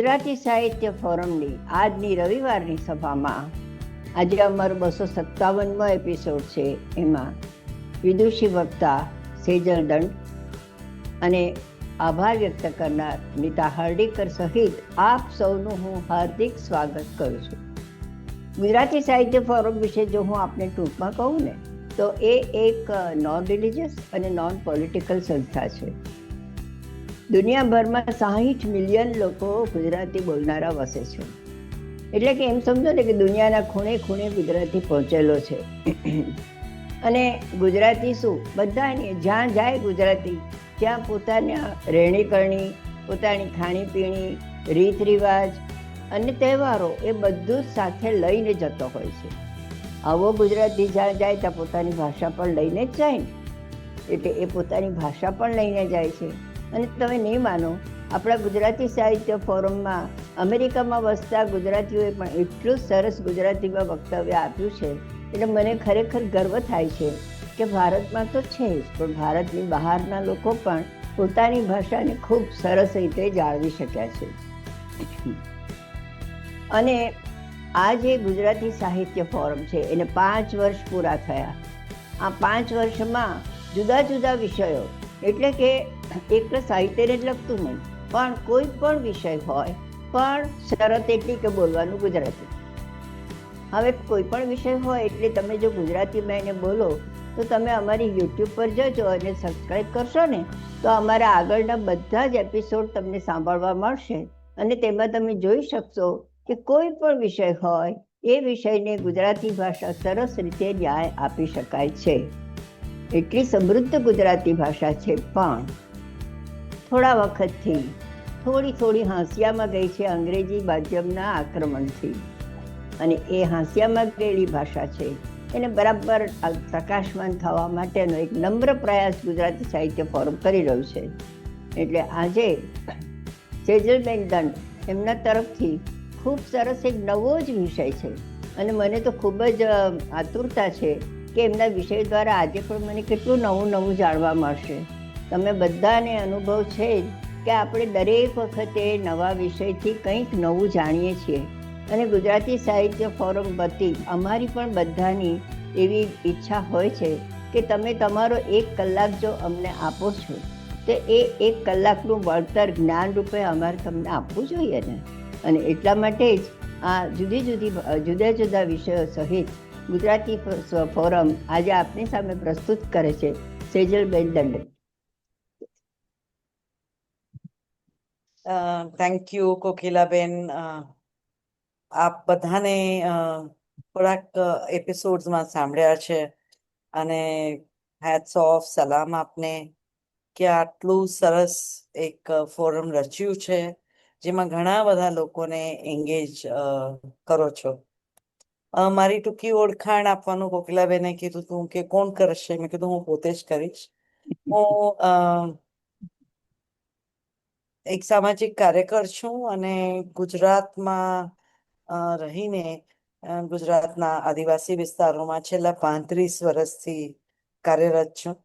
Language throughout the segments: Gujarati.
ગુજરાતી સાહિત્ય ફોરમની આજની રવિવારની સભામાં આજે અમારો 257મો એપિસોડ છે. એમાં વિદુષી વક્તા સેજલ દંડ અને આભાર વ્યક્ત કરનાર નીતા હર્ડીકર સહિત આપ સૌનું હું હાર્દિક સ્વાગત કરું છું. ગુજરાતી સાહિત્ય ફોરમ વિશે જો હું આપને ટૂંકમાં કહું ને તો એ એક નોન રિલિજિયસ અને નોન પોલિટિકલ સંસ્થા છે. દુનિયાભરમાં 60 મિલિયન લોકો ગુજરાતી બોલનારા વસે છે. એટલે કે એમ સમજો ને કે દુનિયાના ખૂણે ખૂણે ગુજરાતી પહોંચેલો છે. અને ગુજરાતી શું બધાને જ્યાં જાય ગુજરાતી ત્યાં પોતાના રહેણીકરણી, પોતાની ખાણીપીણી, રીત રિવાજ અને તહેવારો એ બધું જ સાથે લઈને જતો હોય છે. આવો ગુજરાતી જ્યાં જાય ત્યાં પોતાની ભાષા પણ લઈને જ જાય ને, એટલે એ પોતાની ભાષા પણ લઈને જાય છે. અને તમે નહીં માનો, આપણા ગુજરાતી સાહિત્ય ફોરમમાં અમેરિકામાં વસતા ગુજરાતીઓએ પણ એટલું સરસ ગુજરાતીમાં વક્તવ્ય આપ્યું છે. એટલે મને ખરેખર ગર્વ થાય છે કે ભારતમાં તો છે જ, પણ ભારતની બહારના લોકો પણ પોતાની ભાષાને ખૂબ સરસ રીતે જાળવી શક્યા છે. અને આ જે ગુજરાતી સાહિત્ય ફોરમ છે એને 5 વર્ષ પૂરા થયા. આ 5 વર્ષમાં જુદા જુદા વિષયો, એટલે કે એક સાહિત્યને જ લગતું નહીં, પણ કોઈ પણ વિષય હોય પણ શરત એટલી કે બોલવાનું ગુજરાતી. હવે કોઈ પણ વિષય હોય એટલે તમે જો ગુજરાતીમાં એને બોલો તો તમે અમારી યુટ્યુબ પર જજો અને સબસ્ક્રાઈબ કરશો ને તો અમારા આગળના બધા જ એપિસોડ તમને સાંભળવા મળશે. અને તેમાં તમે જોઈ શકશો કે કોઈ પણ વિષય હોય એ વિષયને ગુજરાતી ભાષા સરસ રીતે ન્યાય આપી શકાય છે. એટલી સમૃદ્ધ ગુજરાતી ભાષા છે, પણ થોડા વખતથી થોડી હાંસિયામાં ગઈ છે અંગ્રેજી માધ્યમના આક્રમણથી. અને એ હાંસિયામાં ગયેલી ભાષા છે એને બરાબર પ્રકાશમાન થવા માટેનો એક નમ્ર પ્રયાસ ગુજરાતી સાહિત્ય ફોરમ કરી રહ્યું છે. એટલે આજે સેજલબેન દંડ એમના તરફથી ખૂબ સરસ એક નવો જ વિષય છે. અને મને તો ખૂબ જ આતુરતા છે કે એમના વિષય દ્વારા આજે પણ મને કેટલું નવું જાણવા મળશે. તમે બધાને અનુભવ છે જ કે આપણે દરેક વખતે નવા વિષયથી કંઈક નવું જાણીએ છીએ. અને ગુજરાતી સાહિત્ય ફોરમ વતી અમારી પણ બધાની એવી ઈચ્છા હોય છે કે તમે તમારો 1 કલાક જો અમને આપો છો તો એ 1 કલાકનું વળતર જ્ઞાન રૂપે અમારે તમને આપવું જોઈએ ને. અને એટલા માટે જ આ જુદા જુદા વિષયો સહિત ગુજરાતી ફોરમ આજે આપની સામે પ્રસ્તુત કરે છે. સેજલબેન દંડ. Thank you Kokilaben. આપ બધાને થોડાક એપિસોડ્સમાં સાંભળ્યા છે અને હેટ્સ ઓફ, સલામ આપને કે આટલું સરસ એક ફોરમ રચ્યું છે જેમાં ઘણા બધા લોકોને એંગેજ કરો છો. મારી ટૂંકી ઓળખાણ આપવાનું કોકિલાબેને કીધું તું કે કોણ કરશે, મેં કીધું હું પોતે જ કરીશ. હું એક સામાજિક કાર્યકર છું અને ગુજરાતમાં રહીને ગુજરાતના આદિવાસી વિસ્તારોમાં છેલ્લા 35 વર્ષથી કાર્યરત છું.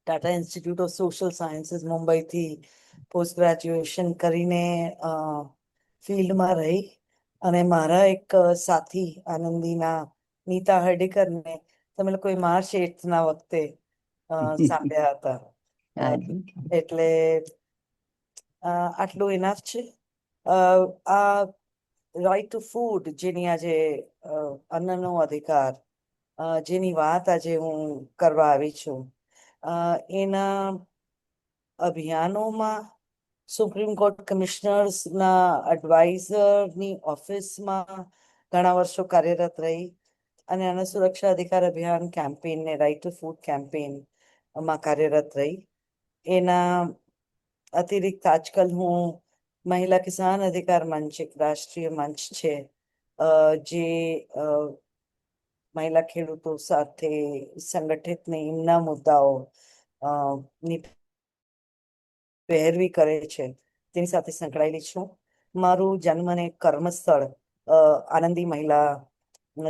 Tata institute of social sciences મુંબઈથી પોસ્ટ ગ્રેજ્યુએશન કરીને ફિલ્ડમાં રહી અને મારા એક સાથી આનંદીના નીતા હર્ડીકરને તમે લોકોએ માર્ચ 8ના વખતે સાંભળ્યા હતા. એટલે આટલું ઇનફ છે. આ રાઇટ ટુ ફૂડ, જેની આજે અન્નનો અધિકાર, જેની વાત આજે હું કરવા આવી છું, એના અભિયાનોમાં સુપ્રીમ કોર્ટ કમિશનર્સના એડવાઇઝરની ઓફિસમાં ઘણા વર્ષો કાર્યરત રહી અને અન્ન સુરક્ષા અધિકાર અભિયાન કેમ્પેઇન ને રાઇટ ટુ ફૂડ કેમ્પેઇનમાં કાર્યરત રહી. એના અતિરિક્ત આજકાલ હું મહિલા કિસાન અધિકાર મંચ, એક રાષ્ટ્રીય મંચ છે જે મહિલા ખેડૂતો સાથે સંગઠિત ને એમના મુદ્દાઓ ની પહેરવી કરે છે તેની સાથે સંકળાયેલી છું. મારું જન્મ અને કર્મસ્થળ આનંદી મહિલા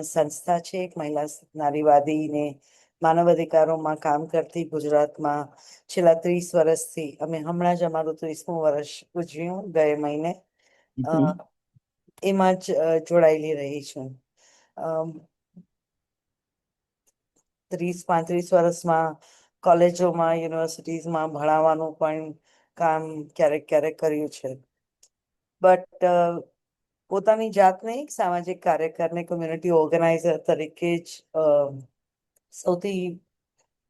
સંસ્થા છે, એક મહિલા નારીવાદી ને માનવ અધિકારોમાં કામ કરતી ગુજરાતમાં છેલ્લા 30 વર્ષથી અમે હમણાં જ અમારું 30મું વર્ષ ઉજવ્યું ગયા મહિને. એમાં જ જોડાયેલી રહી છું. 30-35 વર્ષમાં કોલેજોમાં યુનિવર્સિટીઝમાં ભણાવવાનું પણ કામ ક્યારેક ક્યારેક કર્યું છે. બટ પોતાની જાતને એક સામાજિક કાર્યકરને કમ્યુનિટી ઓર્ગેનાઇઝર તરીકે જ સૌથી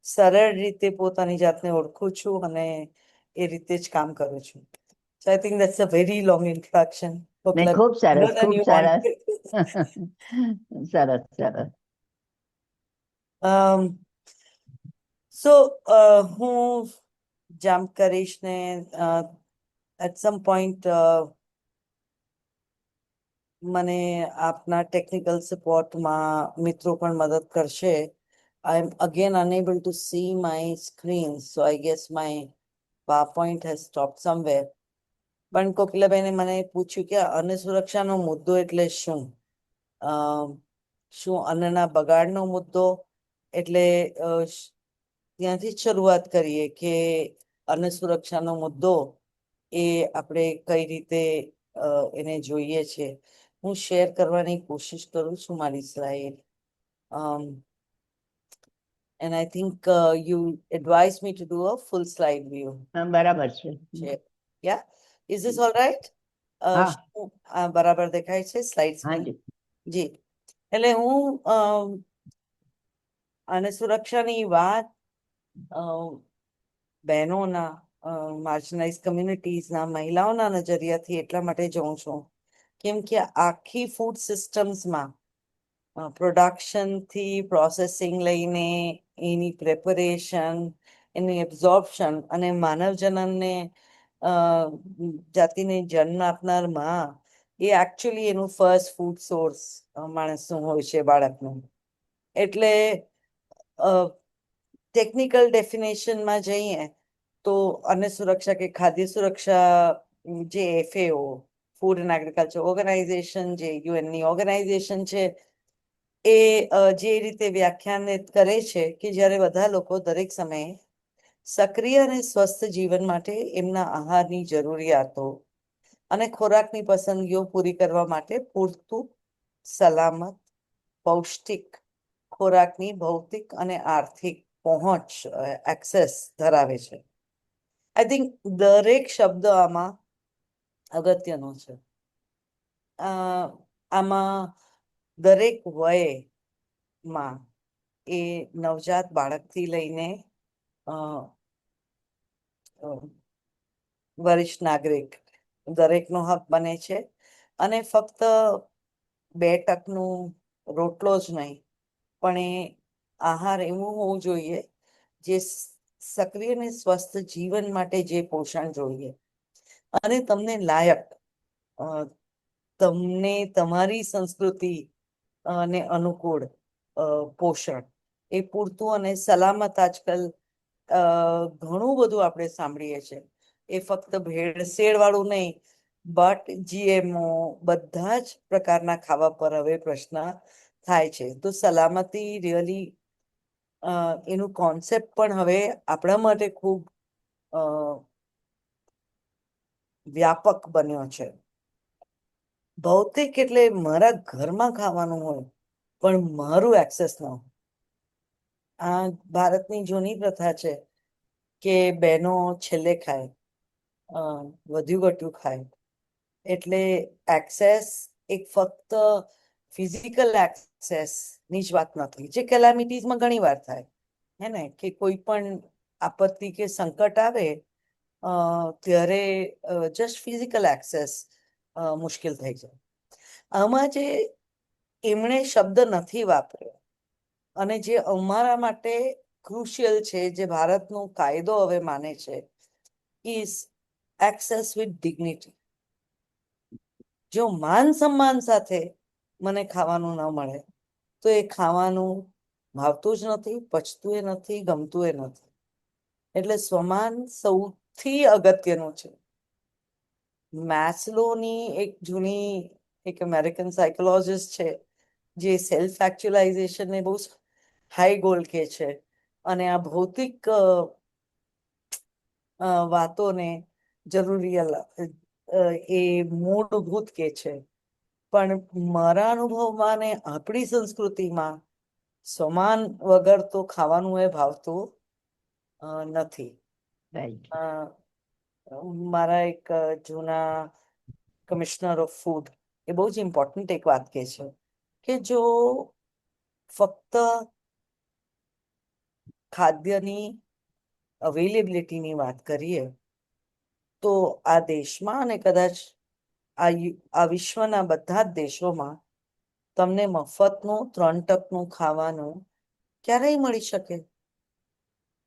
સરળ રીતે પોતાની જાતને ઓળખું છું અને એ રીતે જ કામ કરું છું. So I think that's a very long introduction. નહીં, ખૂબ સરસ, Longer than ખૂબ you સરસ. wanted. સરસ સરસ. So હું જમ્પ કરીશ ને at some point મને આપના ટેકનિકલ સપોર્ટમાં મિત્રો પણ મદદ કરશે. I am again unable to see my screen, so I guess my PowerPoint has stopped somewhere. પણ કોકિલાબેને મને પૂછ્યું કે અન્ન સુરક્ષાનો મુદ્દો એટલે શું? શું અન્નના બગાડનો મુદ્દો? એટલે ત્યાંથી જ શરૂઆત કરીએ કે અન્ન સુરક્ષાનો મુદ્દો એ આપણે કઈ રીતે એને જોઈએ છે. હું શેર કરવાની કોશિશ કરું છું મારી slide. And I think you advised me to do a full slide view. બરાબર છે. Yeah, is this all right? બરાબર દેખાય છે સ્લાઇડ્સ? હાજી. જી. એટલે હું અન્ન સુરક્ષાની વાત બહેનોના માર્જિનાઇઝ કમ્યુનિટીઝના મહિલાઓના નજરિયાથી એટલા માટે જોઉં છું કેમ કે આખી ફૂડ સિસ્ટમ્સમાં પ્રોડક્શનથી પ્રોસેસિંગ લઈને એની પ્રેપરેશન, એની એબ્ઝોર્પ્શન અને માનવ જનનને જાતિને જન્મ આપનાર માં એ એકચ્યુઅલી એનું ફર્સ્ટ ફૂડ સોર્સ માણસનું હોય છે, બાળકનું. એટલે ટેકનિકલ ડેફિનેશનમાં જઈએ તો અન્ન સુરક્ષા કે ખાદ્ય સુરક્ષા જે FAO food and agriculture organisation જે યુએનની ઓર્ગેનાઇઝેશન છે એ જે રીતે વ્યાખ્યાનિત કરે છે કે જ્યારે બધા લોકો દરેક સમયે સક્રિય અને સ્વસ્થ જીવન માટે એમના આહારની જરૂરિયાતો અને ખોરાકની પસંદગીઓ પૂરી કરવા માટે પૂરતું સલામત પૌષ્ટિક ખોરાકની ભૌતિક અને આર્થિક પહોંચ એક્સેસ ધરાવે છે. આઈ થિંક દરેક શબ્દ આમાં અગત્યનો છે. આમાં દરેક વયમાં એ નવજાત બાળકથી લઈને વરિષ્ઠ નાગરિક દરેકનો હક બને છે. અને ફક્ત 2 રોટલો જ નહીં પણ એ આહાર એવું હોવું જોઈએ જે સક્રિય અને સ્વસ્થ જીવન માટે જે પોષણ જોઈએ અને તમને લાયક તમને તમારી સંસ્કૃતિ ને અનુકૂળ પોષણ એ પૂરતું અને સલામત. આજકાલ ઘણું બધું આપણે સાંભળીએ છીએ. એ ફક્ત ભેળસેળ વાળું નહીં બટ GMO બધા જ પ્રકારના ખાવા પર હવે પ્રશ્ન થાય છે. તો સલામતી રિયલી એનું કોન્સેપ્ટ પણ હવે આપણા માટે ખૂબ વ્યાપક બન્યો છે. ભૌતિક એટલે મારા ઘરમાં ખાવાનું હોય પણ મારું એક્સેસ ન હોય. આ ભારતની જૂની પ્રથા છે કે બહેનો છેલ્લે ખાય, વધુ ઘટ્યું ખાય. એટલે એક્સેસ એક ફક્ત ફિઝિકલ એક્સેસ ની જ વાત નથી, જે કેલામિટીઝમાં ઘણી વાર થાય હે ને, કે કોઈ પણ આપત્તિ કે સંકટ આવે ત્યારે જસ્ટ ફિઝિકલ એક્સેસ મુશ્કેલ થઈ જાય. આમાં જે એમણે શબ્દ નથી વાપર્યો અને જે અમારા માટે ક્રુશિયલ છે, જે ભારતનો કાયદો હવે માને છે, ઇઝ એક્સેસ વિથ ડિગ્નિટી. જો માન સન્માન સાથે મને ખાવાનું ન મળે તો એ ખાવાનું ભાવતું જ નથી, પચતું એ નથી, ગમતું એ નથી. એટલે સ્વમાન સૌથી અગત્યનું છે. મેસ્લોની એક જૂની એક અમેરિકન સાયકોલોજીસ્ટ છે જે સેલ્ફ એકચ્યુઅલાઇઝેશનને બહુ હાઈ ગોલ કે છે અને આ ભૌતિક વાતોને જરૂરી એ મૂળભૂત કે છે. પણ મારા અનુભવમાં ને આપણી સંસ્કૃતિમાં સમાન વગર તો ખાવાનું એ ભાવતું નથી. રાઈટ. મારા એક જૂના કમિશનર ઓફ ફૂડ એ બહુ જ ઇમ્પોર્ટન્ટ એક વાત કહે છે કે જો ફક્ત ખાદ્યની અવેલેબિલિટીની વાત કરીએ તો આ દેશમાં અને કદાચ આ વિશ્વના બધા જ દેશોમાં તમને મફતનું 3% ખાવાનું ક્યારેય મળી શકે.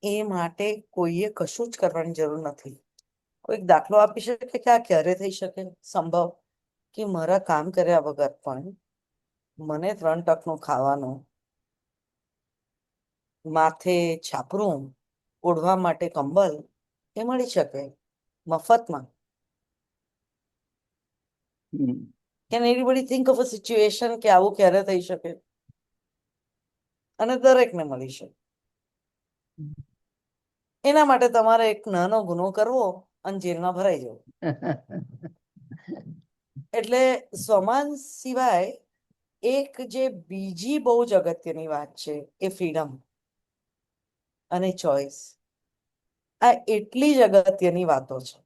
એ માટે કોઈએ કશું જ કરવાની જરૂર નથી. કોઈક દાખલો આપી શકે કે આ ક્યારે થઈ શકે સંભવ કે મારા કામ કર્યા વગર પણ મને 3% ખાવાનું, માથે છાપરું, ઓઢવા માટે કંબલ એ મળી શકે મફતમાં. Can anybody think of a situation કે આવું ક્યારે થઈ શકે અને દરેકને મળી શકે? એના માટે તમારે એક નાનો ગુનો કરવો અને જેલમાં ભરાઈ જવું. એટલે સમાન સિવાય એક જે બીજી બહુ જ અગત્યની વાત છે એ ફ્રીડમ અને ચોઈસ. આ એટલી જ અગત્યની વાતો છે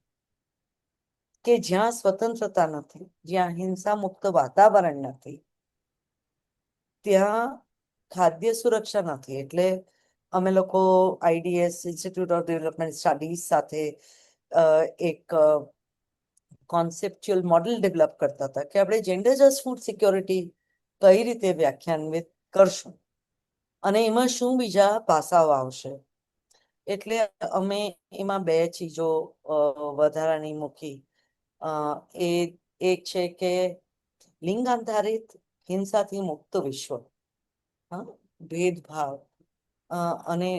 કે જ્યાં સ્વતંત્રતા નથી, જ્યાં હિંસા મુક્ત વાતાવરણ નથી, ત્યાં ખાદ્ય સુરક્ષા નથી. એટલે અમે લોકો IDS institute of development studies સાથે એક કોન્સેપ્ચ્યુઅલ મોડેલ ડેવલપ કરતા હતા કે આપણે જેન્ડર જસ્ટ ફૂડ સિક્યોરિટી કઈ રીતે વ્યાખ્યાન્વિત કરશું અને એમાં શું બીજા પાસાઓ આવશે. એટલે અમે એમાં બે ચીજો વધારાની મૂકી. એ એક છે કે લિંગ આધારિત હિંસાથી મુક્ત વિશ્વ. ભેદભાવ અને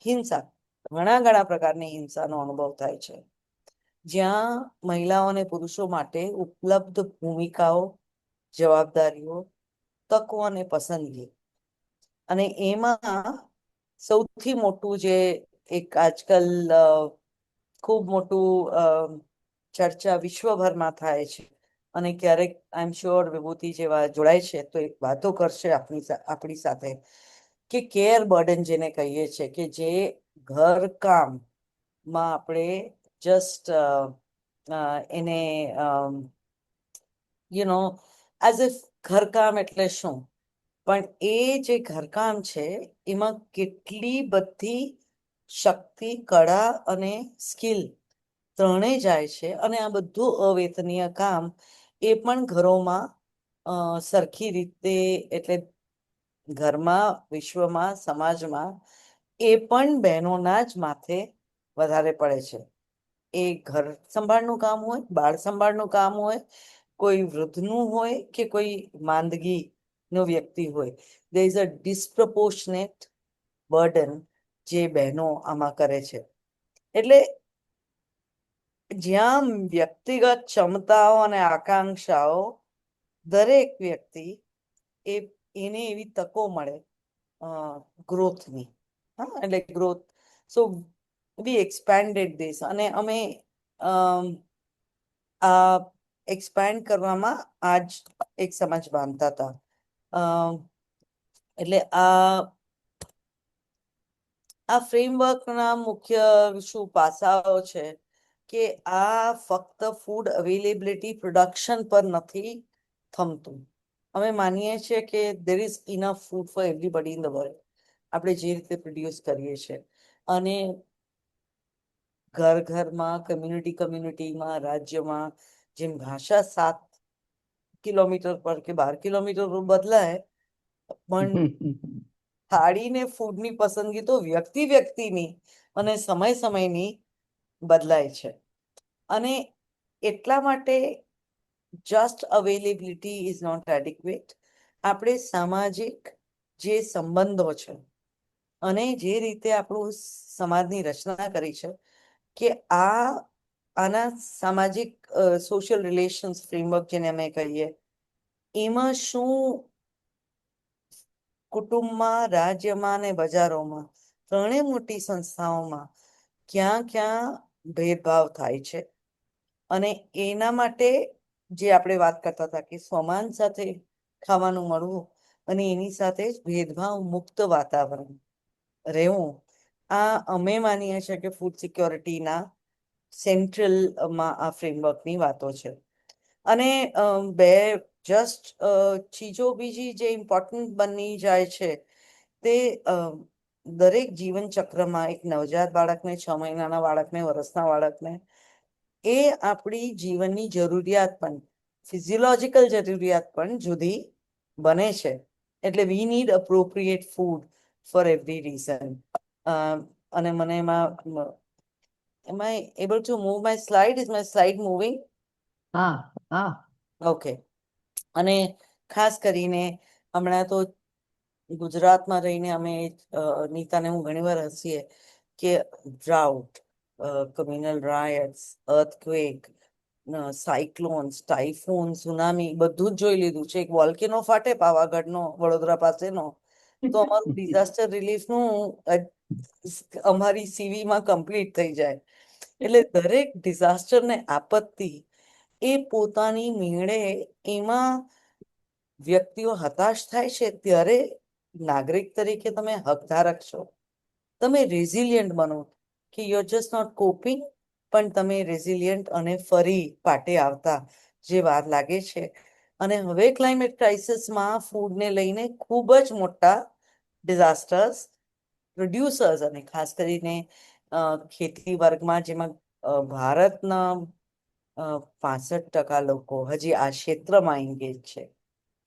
હિંસા, ઘણા ઘણા પ્રકારની હિંસાનો અનુભવ થાય છે જ્યાં મહિલાઓ અને પુરુષો માટે ઉપલબ્ધ ભૂમિકાઓ, જવાબદારીઓ, તકો અને પસંદગી. અને એમાં સૌથી મોટું જે એક આજકાલ ખૂબ મોટું ચર્ચા વિશ્વભરમાં થાય છે અને ક્યારેક આઈ એમ શ્યોર વિભૂતિ જેવા જોડાય છે તો એક વાતો કરશે આપણી સાથે કે કેર બર્ડન જેને કહીએ છીએ કે જે ઘર કામમાં આપણે જસ્ટ એને એઝ ઇફ ઘરકામ એટલે શું, પણ એ જે ઘરકામ છે એમાં કેટલી બધી શક્તિ, કળા અને સ્કિલ ત્રણેય જાય છે. અને આ બધું અવેતનીય કામ એ પણ ઘરોમાં સરખી રીતે, એટલે ઘરમાં, વિશ્વમાં, સમાજમાં એ પણ બહેનોના જ માથે વધારે પડે છે. એ ઘર સંભાળનું કામ હોય, બાળ સંભાળનું કામ હોય, કોઈ વૃદ્ધનું હોય કે કોઈ માંદગી નો વ્યક્તિ હોય, there is a disproportionate burden જે બહેનો આમાં કરે છે. એટલે જ્યાં વ્યક્તિગત ક્ષમતાઓ અને આકાંક્ષાઓ દરેક વ્યક્તિ એને એવી તકો મળે ગ્રોથની. એટલે growth, so V expanded this. અને અમે આ એક્સપેન્ડ કરવામાં આજ એક સમાજ બાંધતા હતા. એટલે આ ફ્રેમવર્કના મુખ્ય શું પાસાઓ છે કે આ ફક્ત ફૂડ અવેલેબિલિટી પ્રોડક્શન પર નથી થમતું. અમે માનીએ છીએ કે there is enough food for everybody in the world. આપણે જે રીતે પ્રોડ્યુસ કરીએ છીએ અને ઘર ઘરમાં, કમ્યુનિટી કમ્યુનિટીમાં, રાજ્યમાં જેમ ભાષા 7 કિલોમીટર પર કે 12 કિલોમીટર પર બદલાય, પણ થાળીને ફૂડની પસંદગી તો વ્યક્તિ વ્યક્તિની અને સમય સમયની બદલાય છે. અને એટલા માટે just availability is not adequate. આપણે સામાજિક જે સંબંધો છે અને જે રીતે આપણું સમાજની રચના કરી છે કે આના સામાજિક સોશિયલ રિલેશન્સ ફ્રેમવર્ક જેને અમે કહીએ, એમાં શું કુટુંબમાં, રાજ્યમાં અને બજારોમાં, ત્રણેય મોટી સંસ્થાઓમાં ક્યાં ક્યાં ભેદભાવ થાય છે. અને એના માટે જે આપણે વાત કરતા હતા કે સમાન સાથે ખાવાનું મળવું અને એની સાથે જ ભેદભાવ મુક્ત વાતાવરણ રહેવું, આ અમે માનીએ છીએ કે ફૂડ સિક્યોરિટીના સેન્ટ્રલમાં આ ફ્રેમવર્કની વાતો છે. અને બે જસ્ટ ચીજો બીજી જે ઇમ્પોર્ટન્ટ બની જાય છે તે દરેક જીવન ચક્રમાં એક નવજાત બાળકને, 6 મહિનાના બાળકને, વર્ષના બાળકને, એ આપણી જીવનની જરૂરિયાત પણ, ફિઝિયોલોજીકલ જરૂરિયાત પણ જુદી બને છે. એટલે we need appropriate food for every reason. અને મને એમ I able to move my slide? Is my slide moving? હા હા. ઓકે. અને ખાસ કરીને હમણાં તો ગુજરાતમાં રહીને અમે નીતાને હું ઘણીવાર હસીએ કે ડ્રાઉટ, communal riots, earthquake, cyclones, typhoon, tsunami બધું જ જોઈ લીધું છે. એક વોલ્કેનો ફાટે પાવાગઢનો, વડોદરા પાસેનો, તો અમારું ડિઝાસ્ટર રિલીફનું અમારી સીવીમાં કમ્પ્લીટ થઈ જાય. એટલે દરેક ડિઝાસ્ટર ને આપત્તિ એ પોતાની મેળે, એમાં વ્યક્તિઓ હતાશ થાય છે ત્યારે નાગરિક તરીકે તમે હકધારક છો. તમે રેઝિલિયન્ટ બનો કે you are just not coping, પણ તમે રેઝિલિયન્ટ અને ફરી પાટે આવતા જે વાર લાગે છે. અને હવે ક્લાઇમેટ ક્રાઇસિસમાં ફૂડને લઈને ખૂબ જ મોટા ડિઝાસ્ટર્સ પ્રોડ્યુસર્સ, અને ખાસ કરીને ખેતી વર્ગમાં, જેમાં ભારતના 65% લોકો હજી આ ક્ષેત્રમાં એન્ગેજ છે,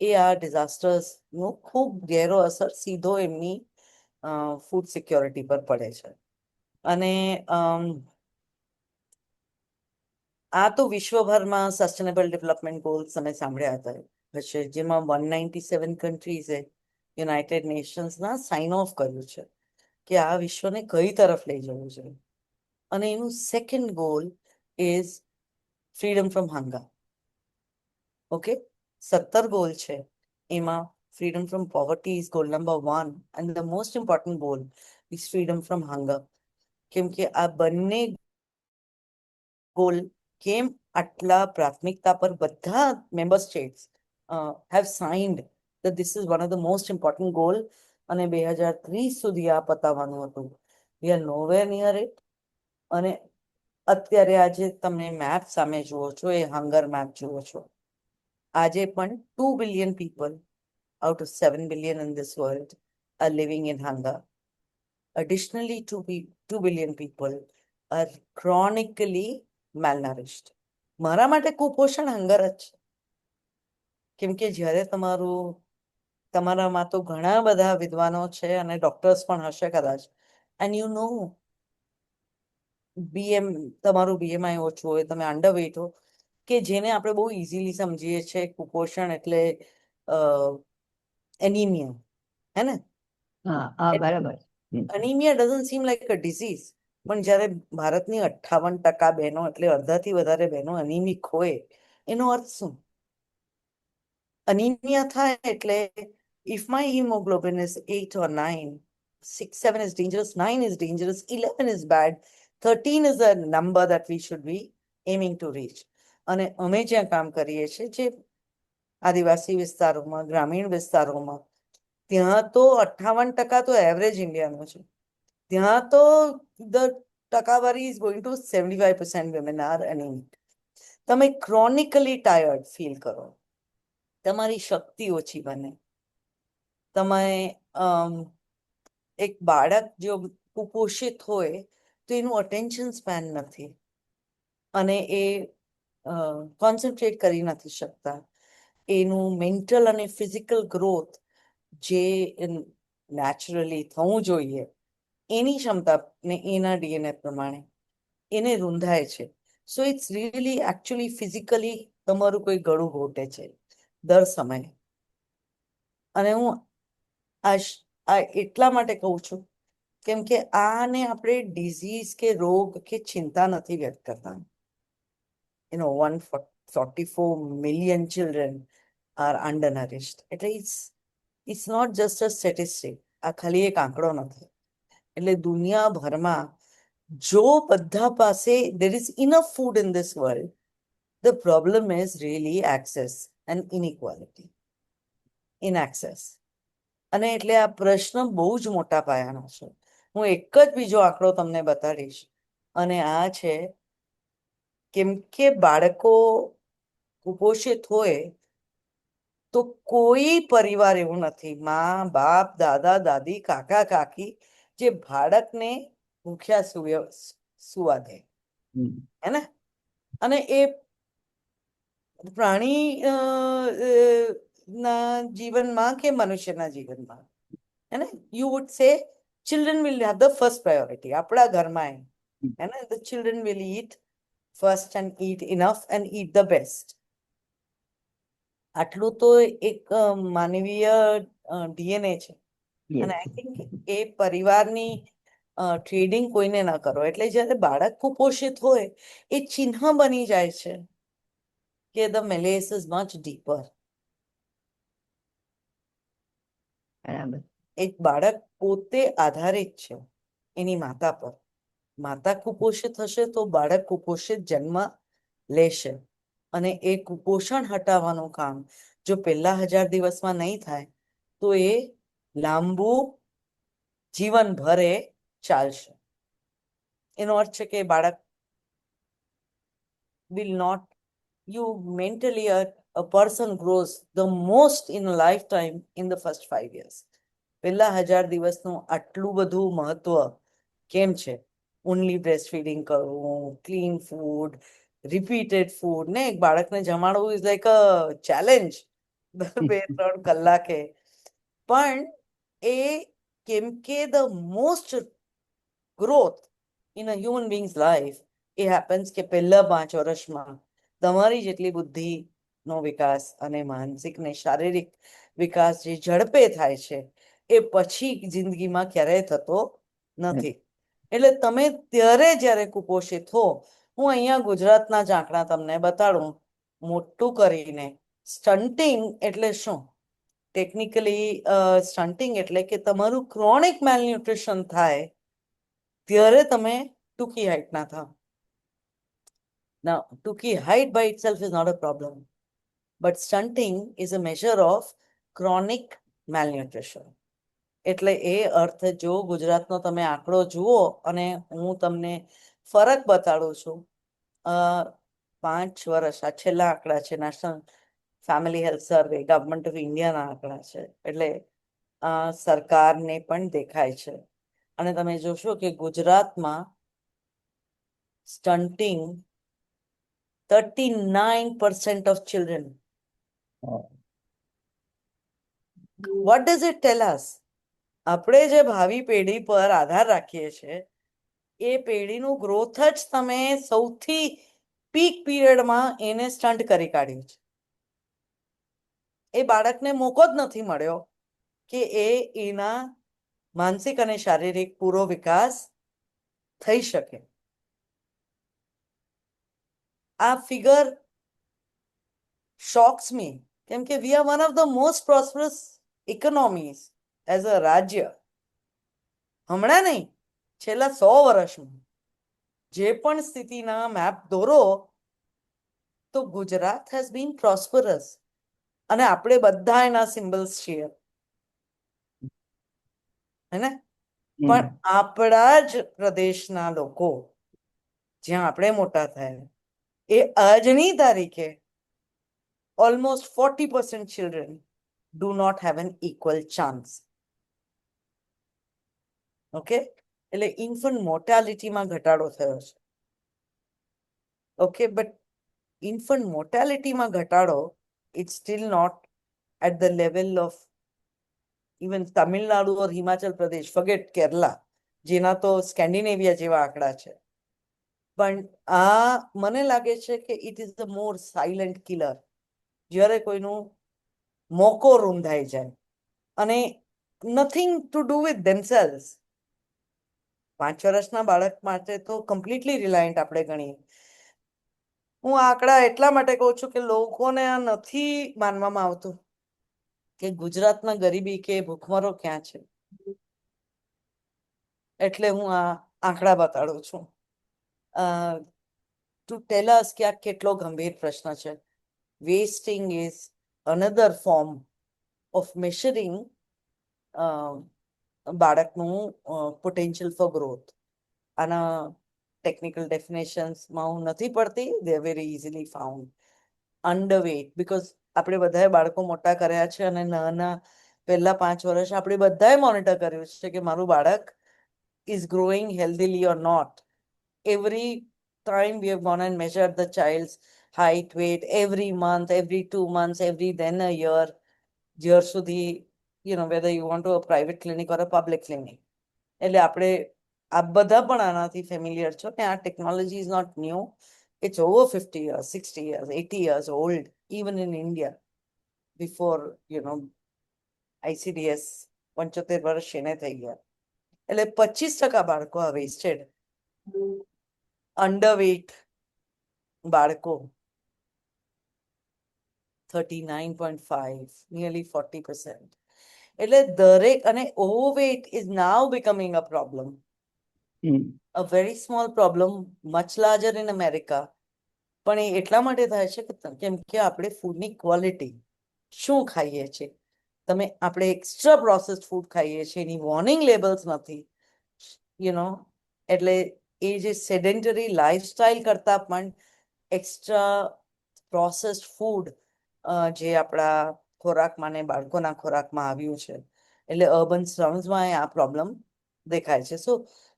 એ આ ડિઝાસ્ટર્સનો ખૂબ ગહેરો અસર સીધો એમની ફૂડ સિક્યોરિટી પર પડે છે. અને આ તો વિશ્વભરમાં સસ્ટેનેબલ ડેવલપમેન્ટ ગોલ્સ તમે સાંભળ્યા હતા હશે, જેમાં 197 કન્ટ્રીઝે યુનાઇટેડ નેશન્સના સાઇન ઓફ કર્યું છે કે આ વિશ્વને કઈ તરફ લઈ જવું છે. અને એનું second goal is freedom from hunger. Okay, 17 goal છે, એમાં freedom from poverty is goal number 1 and the most important goal is freedom from hunger. કેમ કે આ બંને ગોલ કેમ આટલા પ્રાથમિકતા પર બધા member states have signed that this is one of the most important goal, અને 2030 સુધી આ પતાવવાનું હતું. We are nowhere near it. અને અત્યારે આજે તમે મેપ સામે જુઓ છો, એ હંગર મેપ જુઓ છો. આજે પણ 2 billion people out of 7 billion in this world are living in hunger. Additionally, 2 billion people are chronically malnourished. મારા માટે કુપોષણ હંગર જ છે. કેમ કે જ્યારે તમારામાં તો ઘણા બધા વિદ્વાનો છે અને ડોક્ટર્સ પણ હશે કદાચ, એન્ડ યુ નો તમારું BMI ઓછું હોય, તમે અંડરવેટ હો, કે જેને આપણે બહુ ઇઝીલી સમજીએ છીએ કુપોષણ એટલે એનિમિયા, હે ને? હા હા, બરાબર. અનિમિયા doesn't sim like a disease, પણ જ્યારે ભારતની 58% બહેનો, એટલે અડધાથી વધારે બહેનો અનિમિક હોય, એનો અર્થ શું? અનિમિયા થાય એટલે if my hemoglobin is 8 or 9, 6, 7 is dangerous, 9 is dangerous, 11 is bad, 13 is a number that we should be aiming to reach. અને અમે જ્યાં કામ કરીએ છીએ, જે આદિવાસી વિસ્તારોમાં, ગ્રામીણ વિસ્તારોમાં, ત્યાં તો 58% તો એવરેજ ઇન્ડિયાનો છે. ત્યાં તો ધ ટકાવારી is going to 75% women are anemic. તમે ક્રોનિકલી ટાયર્ડ ફીલ કરો, તમારી શક્તિ ઓછી બને, તમે એક બાળક જો કુપોષિત હોય તો એનું અટેન્શન સ્પેન નથી, અને એ કોન્સન્ટ્રેટ કરી નથી શકતા. એનું મેન્ટલ અને ફિઝિકલ ગ્રોથ જે નેચરલી થવું જોઈએ, એની ક્ષમતા ને એના DNA પ્રમાણે એને રૂંધાય છે. So it's really actually physically તમારું કોઈ ગળું ઘોટે છે દર સમયે. અને હું આ એટલા માટે કહું છું કેમ કે આને આપણે ડિઝીઝ કે રોગ કે ચિંતા નથી વ્યક્ત કરતા. 144 million children are undernourished. એટલે it's not just a statistic. આ ખાલી એક આંકડો નથી. એટલે દુનિયાભરમાં જો બધા પાસે there is enough food in this world, the problem is really access and inequality in access. અને એટલે આ પ્રશ્ન બહુ જ મોટા પાયાનો છે. હું એક જ બીજો આંકડો તમને બતાડીશ, અને આ છે કેમ કે બાળકો કુપોષિત હોય તો કોઈ પરિવાર એવું નથી, માં બાપ દાદા દાદી કાકા કાકી, જે બાળકને ભૂખ્યા સુવા દે, હે ને? અને એ પ્રાણી ના જીવનમાં કે મનુષ્યના જીવનમાં, હે ને, you would say children will have the first priority. આપણા ઘરમાં હે ને, the children will eat first and eat enough and eat the best. આટલું તો એક માનવીય ડીએનએ છે. અને આઈ થિંક એ પરિવારની ટ્રેડિંગ કોઈને ના કરો. એટલે જ્યારે બાળક કુપોષિત હોય એ ચિહ્ન બની જાય છે કે ધ મેલેસ ઇઝ મચ ડીપર. બરાબર. એક બાળક પોતે આધારિત છે એની માતા પર. માતા કુપોષિત હશે તો બાળક કુપોષિત જન્મ લેશે. અને એ કુપોષણ હટાવવાનું કામ જો પહેલા 1000 દિવસમાં નહીં થાય તો એ લાંબુ જીવનભર એ ચાલશે. એનો અર્થ છે કે બાળક will not, you mentally, a person grows the most in a lifetime in the first 5 years. પહેલા 1000 દિવસનું આટલું બધું મહત્વ કેમ છે? ઓનલી બ્રેસ્ટ ફીડિંગ કરવું, ક્લીન ફૂડ, રિપીટેડ ફૂડ, ને એક બાળકને જમાડવું ઇઝ લાઈક અ ચેલેન્જ દર 2-3 કલાકે. પણ એ કેમ કે the most growth in a human beings life એ હેપન્સ કે પહેલા 5 વર્ષમાં તમારી જેટલી બુદ્ધિનો વિકાસ અને માનસિક ને શારીરિક વિકાસ જે ઝડપે થાય છે એ પછી જિંદગીમાં ક્યારેય થતો નથી. એટલે તમે ત્યારે જ્યારે કુપોષિત હો, હું અહીંયા ગુજરાતના જ આંકડા તમને બતાડું મોટું કરીને. સ્ટન્ટિંગ એટલે શું? ટેકનિકલી સ્ટન્ટિંગ એટલે કે તમારું ક્રોનિક મેલન્યુટ્રિશન થાય ત્યારે તમે ટૂંકી હાઈટના થાવ. Now, ટૂંકી height by itself is not a problem, but stunting is a measure of chronic malnutrition. એટલે એ અર્થ જો ગુજરાતનો તમે આંકડો જુઓ, અને હું તમને ફરક બતાડું છું. 5 વર્ષ આ છેલ્લા આંકડા છે, national family health survey, government of ઇન્ડિયાના આંકડા છે. એટલે સરકારને પણ દેખાય છે. અને તમે જોશો કે ગુજરાતમાં સ્ટન્ટિંગ 39% of children. What does it tell us? આપણે જે ભાવિ પેઢી પર આધાર રાખીએ છીએ એ પેઢીનું ગ્રોથ જ તમે સૌથી પીક પીરિયડમાં એને સ્ટન્ટ કરી કાઢ્યું છે. એ બાળકને મોકો જ નથી મળ્યો કે એ એના માનસિક અને શારીરિક પૂરો વિકાસ થઈ શકે. આ ફિગર shocks me કેમ કે we are one of the most prosperous economies as a રાજ્ય. હમણાં નહીં, છેલ્લા 100 વર્ષમાં જે પણ સ્થિતિના મેપ દોરો તો ગુજરાત હેઝ બીન પ્રોસ્પરસ. અને આપણે બધા એના સિમ્બલ્સ છીએ, હે ને? પણ આપણા જ પ્રદેશના લોકો જ્યાં આપણે મોટા થયા એ આજની તારીખે almost 40% children do not have an equal chance. Okay, એટલે ઇન્ફન્ટ મોર્ટાલિટીમાં ઘટાડો થયો છે. ઓકે, બટ ઇન્ફન્ટ મોર્ટાલિટીમાં ઘટાડો it's steel not at the level of even Tamil Nadu or Himachal Pradesh, forget Kerala, જેના તો સ્કેન્ડિનેવિયા જેવા આંકડા છે. પણ આ મને લાગે છે કે it is the more silent killer. જ્યારે કોઈનું મોકો રૂંધાઈ જાય અને નથિંગ ટુ ડુ વિથ ધેમસેલ્સ. 5 વર્ષના બાળક માટે તો કમ્પ્લીટલી રિલાયન્ટ આપણે ગણીએ. હું આંકડા એટલા માટે કહું છું કે લોકોને આ નથી માનવામાં આવતું કે ગુજરાતમાં ગરીબી કે ભૂખમરો ક્યાં છે, એટલે હું આ આંકડા બતાડું છું ટુ ટેલ અસ કે આ કેટલો ગંભીર પ્રશ્ન છે. Wasting is another form of measuring બાળકનું પોટેન્શિયલ ફોર ગ્રોથ. આના ટેકનિકલ ડેફિનેશન્સમાં હું નથી પડતી, they very easily found. Underweight, because આપણે બધાએ બાળકો મોટા કર્યા છે અને નાના પહેલા 5 વર્ષ આપણે બધાએ મોનિટર કર્યું છે કે મારું બાળક is growing healthily or not. Every time we have gone and measured the child's height, weight, every month, every 2 months, every then a year સુધી, whether you want to a private clinic or a public clinic. એટલે આપણે આ બધા પણ આનાથી ફેમિલિયર છો કે આ technology is not new. It's over 50 years, 60 years, 80 years old, even in India. Before, ICDS 75 વર્ષ એને થઈ ગયા. એટલે 25% બાળકો આ વેસ્ટેડ, અંડરવેટ બાળકો 39.5, nearly 40%. એટલે દરેક, અને overweight is now becoming a problem. A very small problem, much larger in America. પણ એ એટલા માટે થાય છે કેમ કે આપણે ફૂડની ક્વોલિટી શું ખાઈએ છીએ, આપણે એક્સ્ટ્રા પ્રોસેસ્ડ ફૂડ ખાઈએ છીએ, એની વોર્નિંગ લેબલ્સ નથી, એટલે એ જે સેડેન્ટરી લાઈફસ્ટાઈલ કરતા પણ એક્સ્ટ્રા પ્રોસેસ્ડ ફૂડ જે આપણા ખોરાકમાં ને બાળકોના ખોરાકમાં આવ્યું છે, એટલે અર્બન સ્લમ્સમાં આ પ્રોબ્લેમ દેખાય છે. સો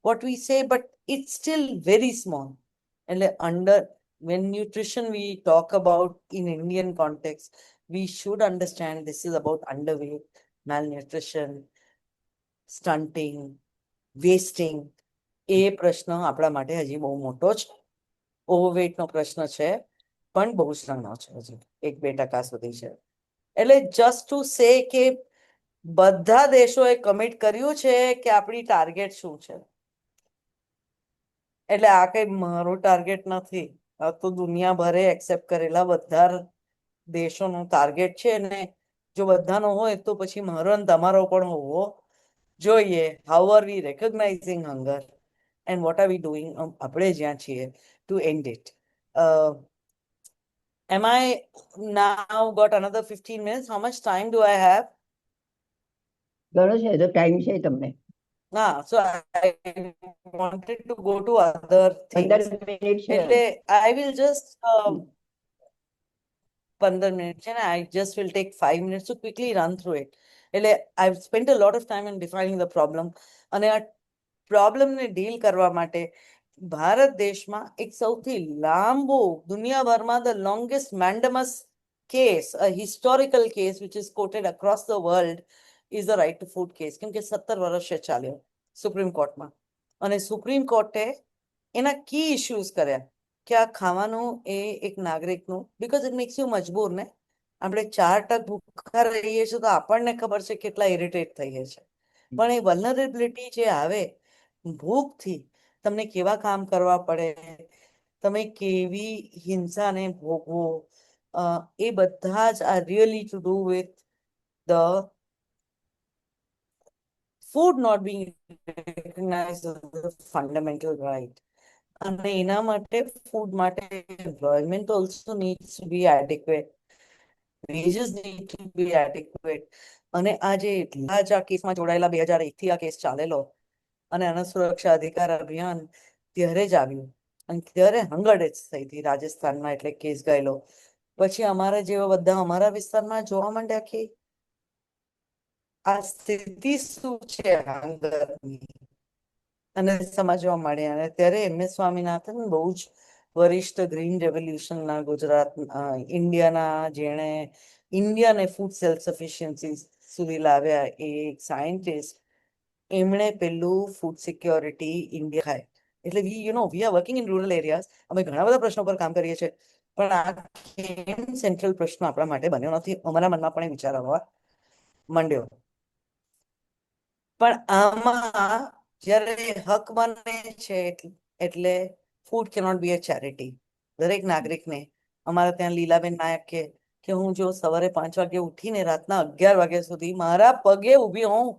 what we say, but it's still very small. એટલે when nutrition we talk about in Indian context, we should understand this is about underweight, malnutrition, stunting, wasting. એ પ્રશ્ન આપણા માટે હજી બહુ મોટો છે. ઓવરવેટનો પ્રશ્ન છે પણ બહુ જ નાનો છે, હજી 1-2% સુધી છે. એટલે જસ્ટ ટુ સે કે બધા દેશોએ કમિટ કર્યું છે કે આપણી ટાર્ગેટ શું છે. એટલે આ કઈ મારું ટાર્ગેટ નથી, આ તો દુનિયાભરે એક્સેપ્ટ કરેલા બધા દેશોનું ટાર્ગેટ છે. અને જો બધાનો હોય તો પછી મારો અને તમારો પણ હોવો જોઈએ. How are we recognising hunger and what are we doing, આપણે જ્યાં છીએ, to end it. Am I now got another 15 minutes? How much time do I have? ઘણો છે તો ટાઈમ છે તમને. So I wanted to go to other 15 things. Minute છે. એટલે I will just 15 minutes છે ને, I just will take 5 minutes to quickly run through it. એટલે I've spent a lot of time in defining the problem, અને આ પ્રોબ્લેમને ડીલ કરવા માટે ભારત દેશમાં એક સૌથી લાંબુ, દુનિયાભરમાં the longest mandamus case, a historical case which is quoted across the world, is the right to food case. કેમ કે 17 વર્ષે ચાલ્યો સુપ્રીમ કોર્ટમાં, અને સુપ્રીમ કોર્ટે એના કી ઇશ્યુઝ કર્યા કે આ ખાવાનું એ એક નાગરિકનું, બીકોઝ ઇટ મેક્સ યુ મજબૂર ને. આપણે 4 ટક ભૂખા રહીએ છીએ તો આપણને ખબર છે કેટલા ઇરિટેટ થઈએ છે, પણ એ વલ્નરેબિલિટી જે આવે ભૂખથી, તમને કેવા કામ કરવા પડે, તમે કેવી હિંસાને ભોગવો, એ બધા જ are really to do with the food not being recognized as a fundamental right. અને એના માટે ફૂડ માટે employment also needs to be adequate, wages need to be adequate. અને આ જે એટલા જ આ કેસમાં જોડાયેલા 2001 થી આ કેસ ચાલેલો, અને અન્ન સુરક્ષા અધિકાર અભિયાન ત્યારે જ આવ્યું, અને ત્યારે હંગર ડેથ્સ થઈ હતી રાજસ્થાનમાં, એટલે કેસ ગયેલો. પછી અમારા જેવા બધા અમારા વિસ્તારમાં જોવા માંડ્યા કે આ સ્થિતિ શું છે હંગરની, અને સમજવા મળ્યા. અને ત્યારે MS સ્વામીનાથન બહુ જ વરિષ્ઠ ગ્રીન રેવોલ્યુશનના ગુજરાત ઇન્ડિયાના, જેણે ઇન્ડિયાને ફૂડ સેલ્ફ સફિશિયન્સી સુધી લાવ્યા, એ એક સાયન્ટિસ્ટ, એમણે પેલું ફૂડ સિક્યોરિટી ઇન્ડિયા ખાય. એટલે we are working in rural areas. અમે ઘણા બધા પ્રશ્નો પર કામ કરીએ છીએ, પણ આ કેમ સેન્ટ્રલ પ્રશ્ન આપણા માટે બન્યો નથી, અમારા મનમાં પણ એ વિચાર આવવા માંડ્યો. પણ આમાં જ્યારે હક બને છે એટલે ફૂડ કેનોટ બી અ ચેરિટી. દરેક નાગરિકને, અમારા ત્યાં લીલાબેન નાયક કે કે હું જો સવારે 5 વાગે ઉઠીને રાતના 11 વાગ્યા સુધી મારા પગે ઊભી હોઉં,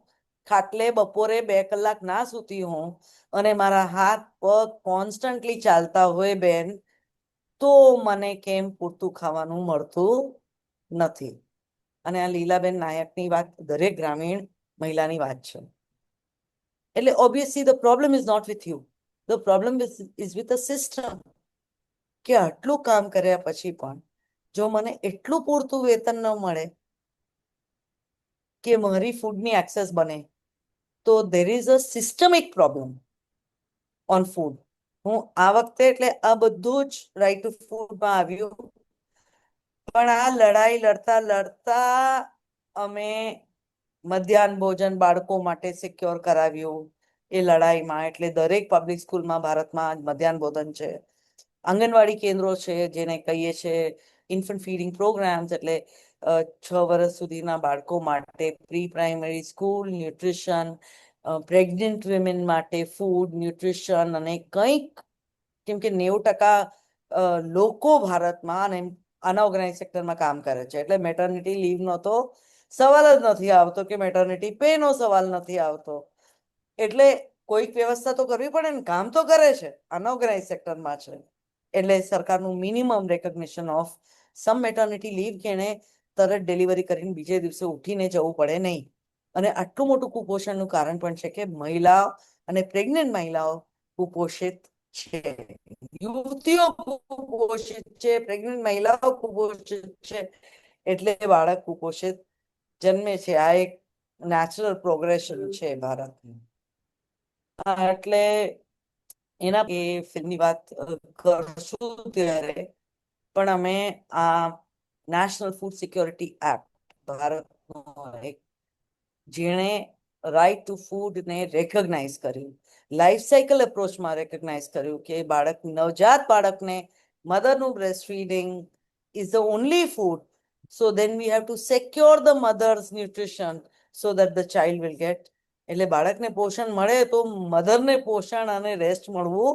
ખાટલે બપોરે 2 કલાક ના સૂતી હોઉં, અને મારા હાથ પગ કોન્સ્ટન્ટલી ચાલતા હોય બેન, તો મને કેમ પૂરતું ખાવાનું મળતું નથી. અને આ લીલાબેન નાયકની વાત દરેક ગ્રામીણ મહિલાની વાત છે. એટલે obviously the problem is not with you, the problem is with the system. કે આટલું કામ કર્યા પછી પણ જો મને એટલું પૂરતું વેતન ન મળે કે મારી ફૂડની એક્સેસ બને, તો there is a systemic problem on food. હું આ વખતે એટલે આ બધું જ રાઈટ ટુ ફૂડમાં આવ્યું, પણ આ લડાઈ લડતા લડતા અમે મધ્યાહન ભોજન બાળકો માટે સિક્યોર કરાવ્યું. એ લડાઈમાં એટલે દરેક પબ્લિક સ્કૂલમાં ભારતમાં મધ્યાહન ભોજન છે, આંગણવાડી કેન્દ્રો છે જેને કહીએ છીએ ઇન્ફન્ટ ફીડિંગ પ્રોગ્રામ્સ, એટલે 6 વર્ષ સુધીના બાળકો માટે pre primary school nutrition, pregnant women માટે ફૂડ ન્યુટ્રિશન, અને કંઈક કેમ કે 90% લોકો ભારતમાં અને અનઓર્ગેનાઇઝ સેક્ટરમાં કામ કરે છે, એટલે મેટર્નિટી લીવનો તો સવાલ જ નથી આવતો, કે મેટર્નિટી પે નો સવાલ નથી આવતો. એટલે કોઈક વ્યવસ્થા તો કરવી પડે ને, કામ તો કરે છે, અનઓર્ગેનાઇઝ સેક્ટરમાં છે. એટલે સરકારનું minimum recognition of some maternity leave, કે એને તરત ડિલિવરી કરીને બીજે દિવસે ઉઠીને જવું પડે નહીં. અને આટલું મોટું કુપોષણનું કારણ પણ છે કે મહિલાઓ અને પ્રેગ્નન્ટ મહિલાઓ કુપોષિત છે, યુવતીઓ કુપોષિત છે, પ્રેગ્નન્ટ મહિલાઓ કુપોષિત છે, એટલે બાળક કુપોષિત જન્મે છે. આ એક નેચરલ પ્રોગ્રેશન છે ભારતનું. એટલે એના એ ફિલ્મની વાત કરશું ત્યારે, પણ અમે આ નેશનલ ફૂડ સિક્યોરિટી એક્ટ ભારતનો એક, જેણે રાઇટ ટુ ફૂડને રેકગ્નાઇઝ કર્યું, લાઈફ સાયકલ અપ્રોચમાં રેકગ્નાઇઝ કર્યું, કે બાળક નવજાત બાળકને મધરનું breast feeding is the only food, so then we have to secure the mother's nutrition so that the child will get. એટલે બાળકને પોષણ મળે તો મધરને પોષણ અને રેસ્ટ મળવું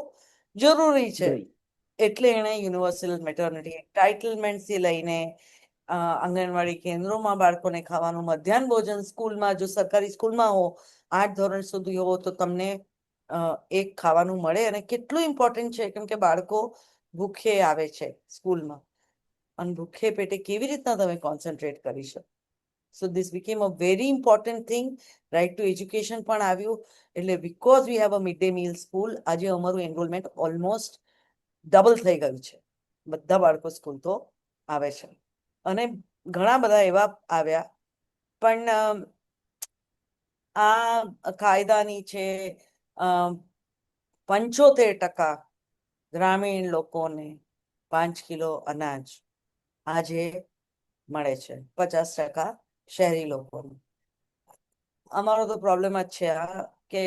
જરૂરી છે. એટલે એણે યુનિવર્સલ મેટર્નિટી એન્ટાઇટલમેન્ટથી લઈને આંગણવાડી કેન્દ્રોમાં બાળકોને ખાવાનું, મધ્યાહન ભોજન સ્કૂલમાં, જો સરકારી સ્કૂલમાં હો 8 ધોરણ સુધી હો તો તમને એક ખાવાનું મળે. અને કેટલું ઇમ્પોર્ટન્ટ છે, કેમ કે બાળકો ભૂખે આવે છે સ્કૂલમાં, અને ભૂખે પેટે કેવી રીતના તમે કોન્સન્ટ્રેટ કરી શકો. So this became a very important thing. Right to education પણ આવ્યું. એટલે because we have a mid day meal school, આજે અમારું એનરોલમેન્ટ ઓલમોસ્ટ ડબલ થઈ ગયું છે. બધા બાળકો સ્કૂલ તો આવે છે, અને ઘણા બધા એવા આવ્યા, પણ આ કાયદાની છે 75% ગ્રામીણ લોકોને 5 કિલો અનાજ આજે મળે છે, 50% શહેરી લોકોને. અમારો તો પ્રોબ્લેમ જ છે આ, કે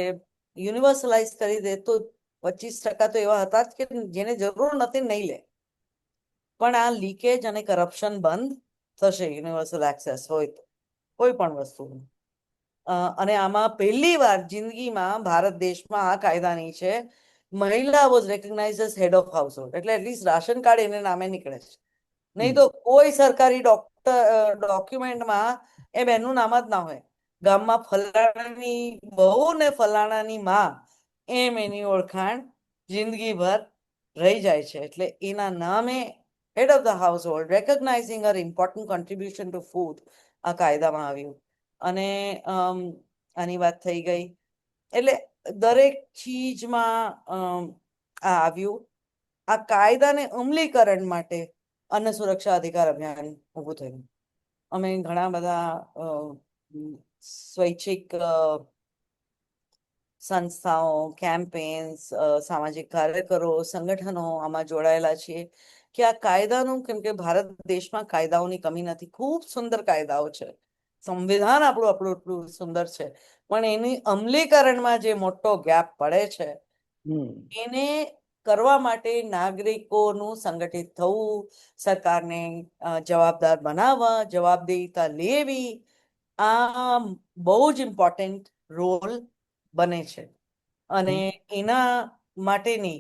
યુનિવર્સલાઇઝ કરી દે તો 25% તો એવા હતા જ કે જેને જરૂર નથી નહીં લે. પણ આ લીકેજ અને કરપ્શન બંધ થશે યુનિવર્સલ એક્સેસ હોય તો કોઈ પણ વસ્તુનું. અને આમાં પહેલી વાર જિંદગીમાં ભારત દેશમાં આ કાયદાની છે, મહિલા was recognise as head of household, એટલે એટલીસ્ટ રાશન કાર્ડ એને નામે નીકળે છે. નહીં તો કોઈ સરકારી ડોક્યુમેન્ટમાં એ બેનનું નામ જ ના હોય. ગામમાં ફલાણાની બહુ ને ફલાણાની માં, એમ એની ઓળખાણ જિંદગીભર રહી જાય છે. એટલે એના નામે head of the household recognising her important contribution to food આ કાયદામાં આવ્યું. અને આની વાત થઈ ગઈ, એટલે દરેક ચીજમાં આ આવ્યું. આ કાયદાને અમલીકરણ માટે અન્ન સુરક્ષા અધિકાર અભિયાન ઊભું થયું. અમે ઘણા બધા સ્વૈચ્છિક સંસ્થાઓ, કેમ્પેન્સ, સામાજિક કાર્યકરો, સંગઠનો આમાં જોડાયેલા છીએ, કે આ કાયદાનું, કેમ કે ભારત દેશમાં કાયદાઓની કમી નથી, ખૂબ સુંદર કાયદાઓ છે, સંવિધાન આપણું એટલું સુંદર છે, પણ એની અમલીકરણમાં જે મોટો ગેપ પડે છે, એને કરવા માટે નાગરિકોનું સંગઠિત થવું, સરકારને જવાબદાર બનાવવા, જવાબદેહીતા લેવી, આ બહુ જ ઇમ્પોર્ટન્ટ રોલ બને છે. અને એના માટેની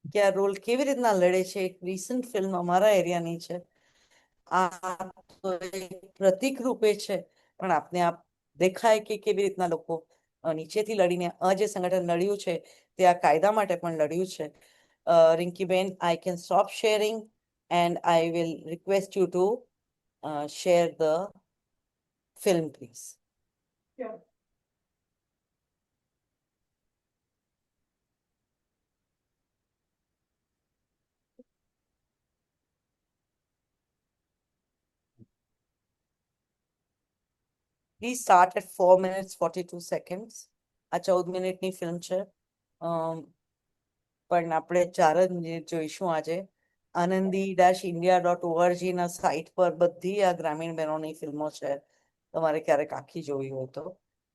કે આ રોલ કેવી રીતના લડે છે, એક રિસન્ટ ફિલ્મ અમારા એરિયાની છે, આ તો એક પ્રતીક રૂપે છે, પણ આપને આપ દેખાય કે કેવી રીતના લોકો નીચેથી લડીને જે સંગઠન લડ્યું છે તે આ કાયદા માટે પણ લડ્યું છે. Rinkiben, I can stop sharing and I will request you to share the film, please. Sure. Please start at 4 minutes 42 seconds. આ 14 મિનિટની ફિલ્મ છે, પણ આપણે 4 જ મિનિટ જોઈશું આજે. anandi-india.org ના સાઇટ પર બધી આ ગ્રામીણ બહેનોની ફિલ્મો છે, તમારે ક્યારેક આખી જોવી હોય તો.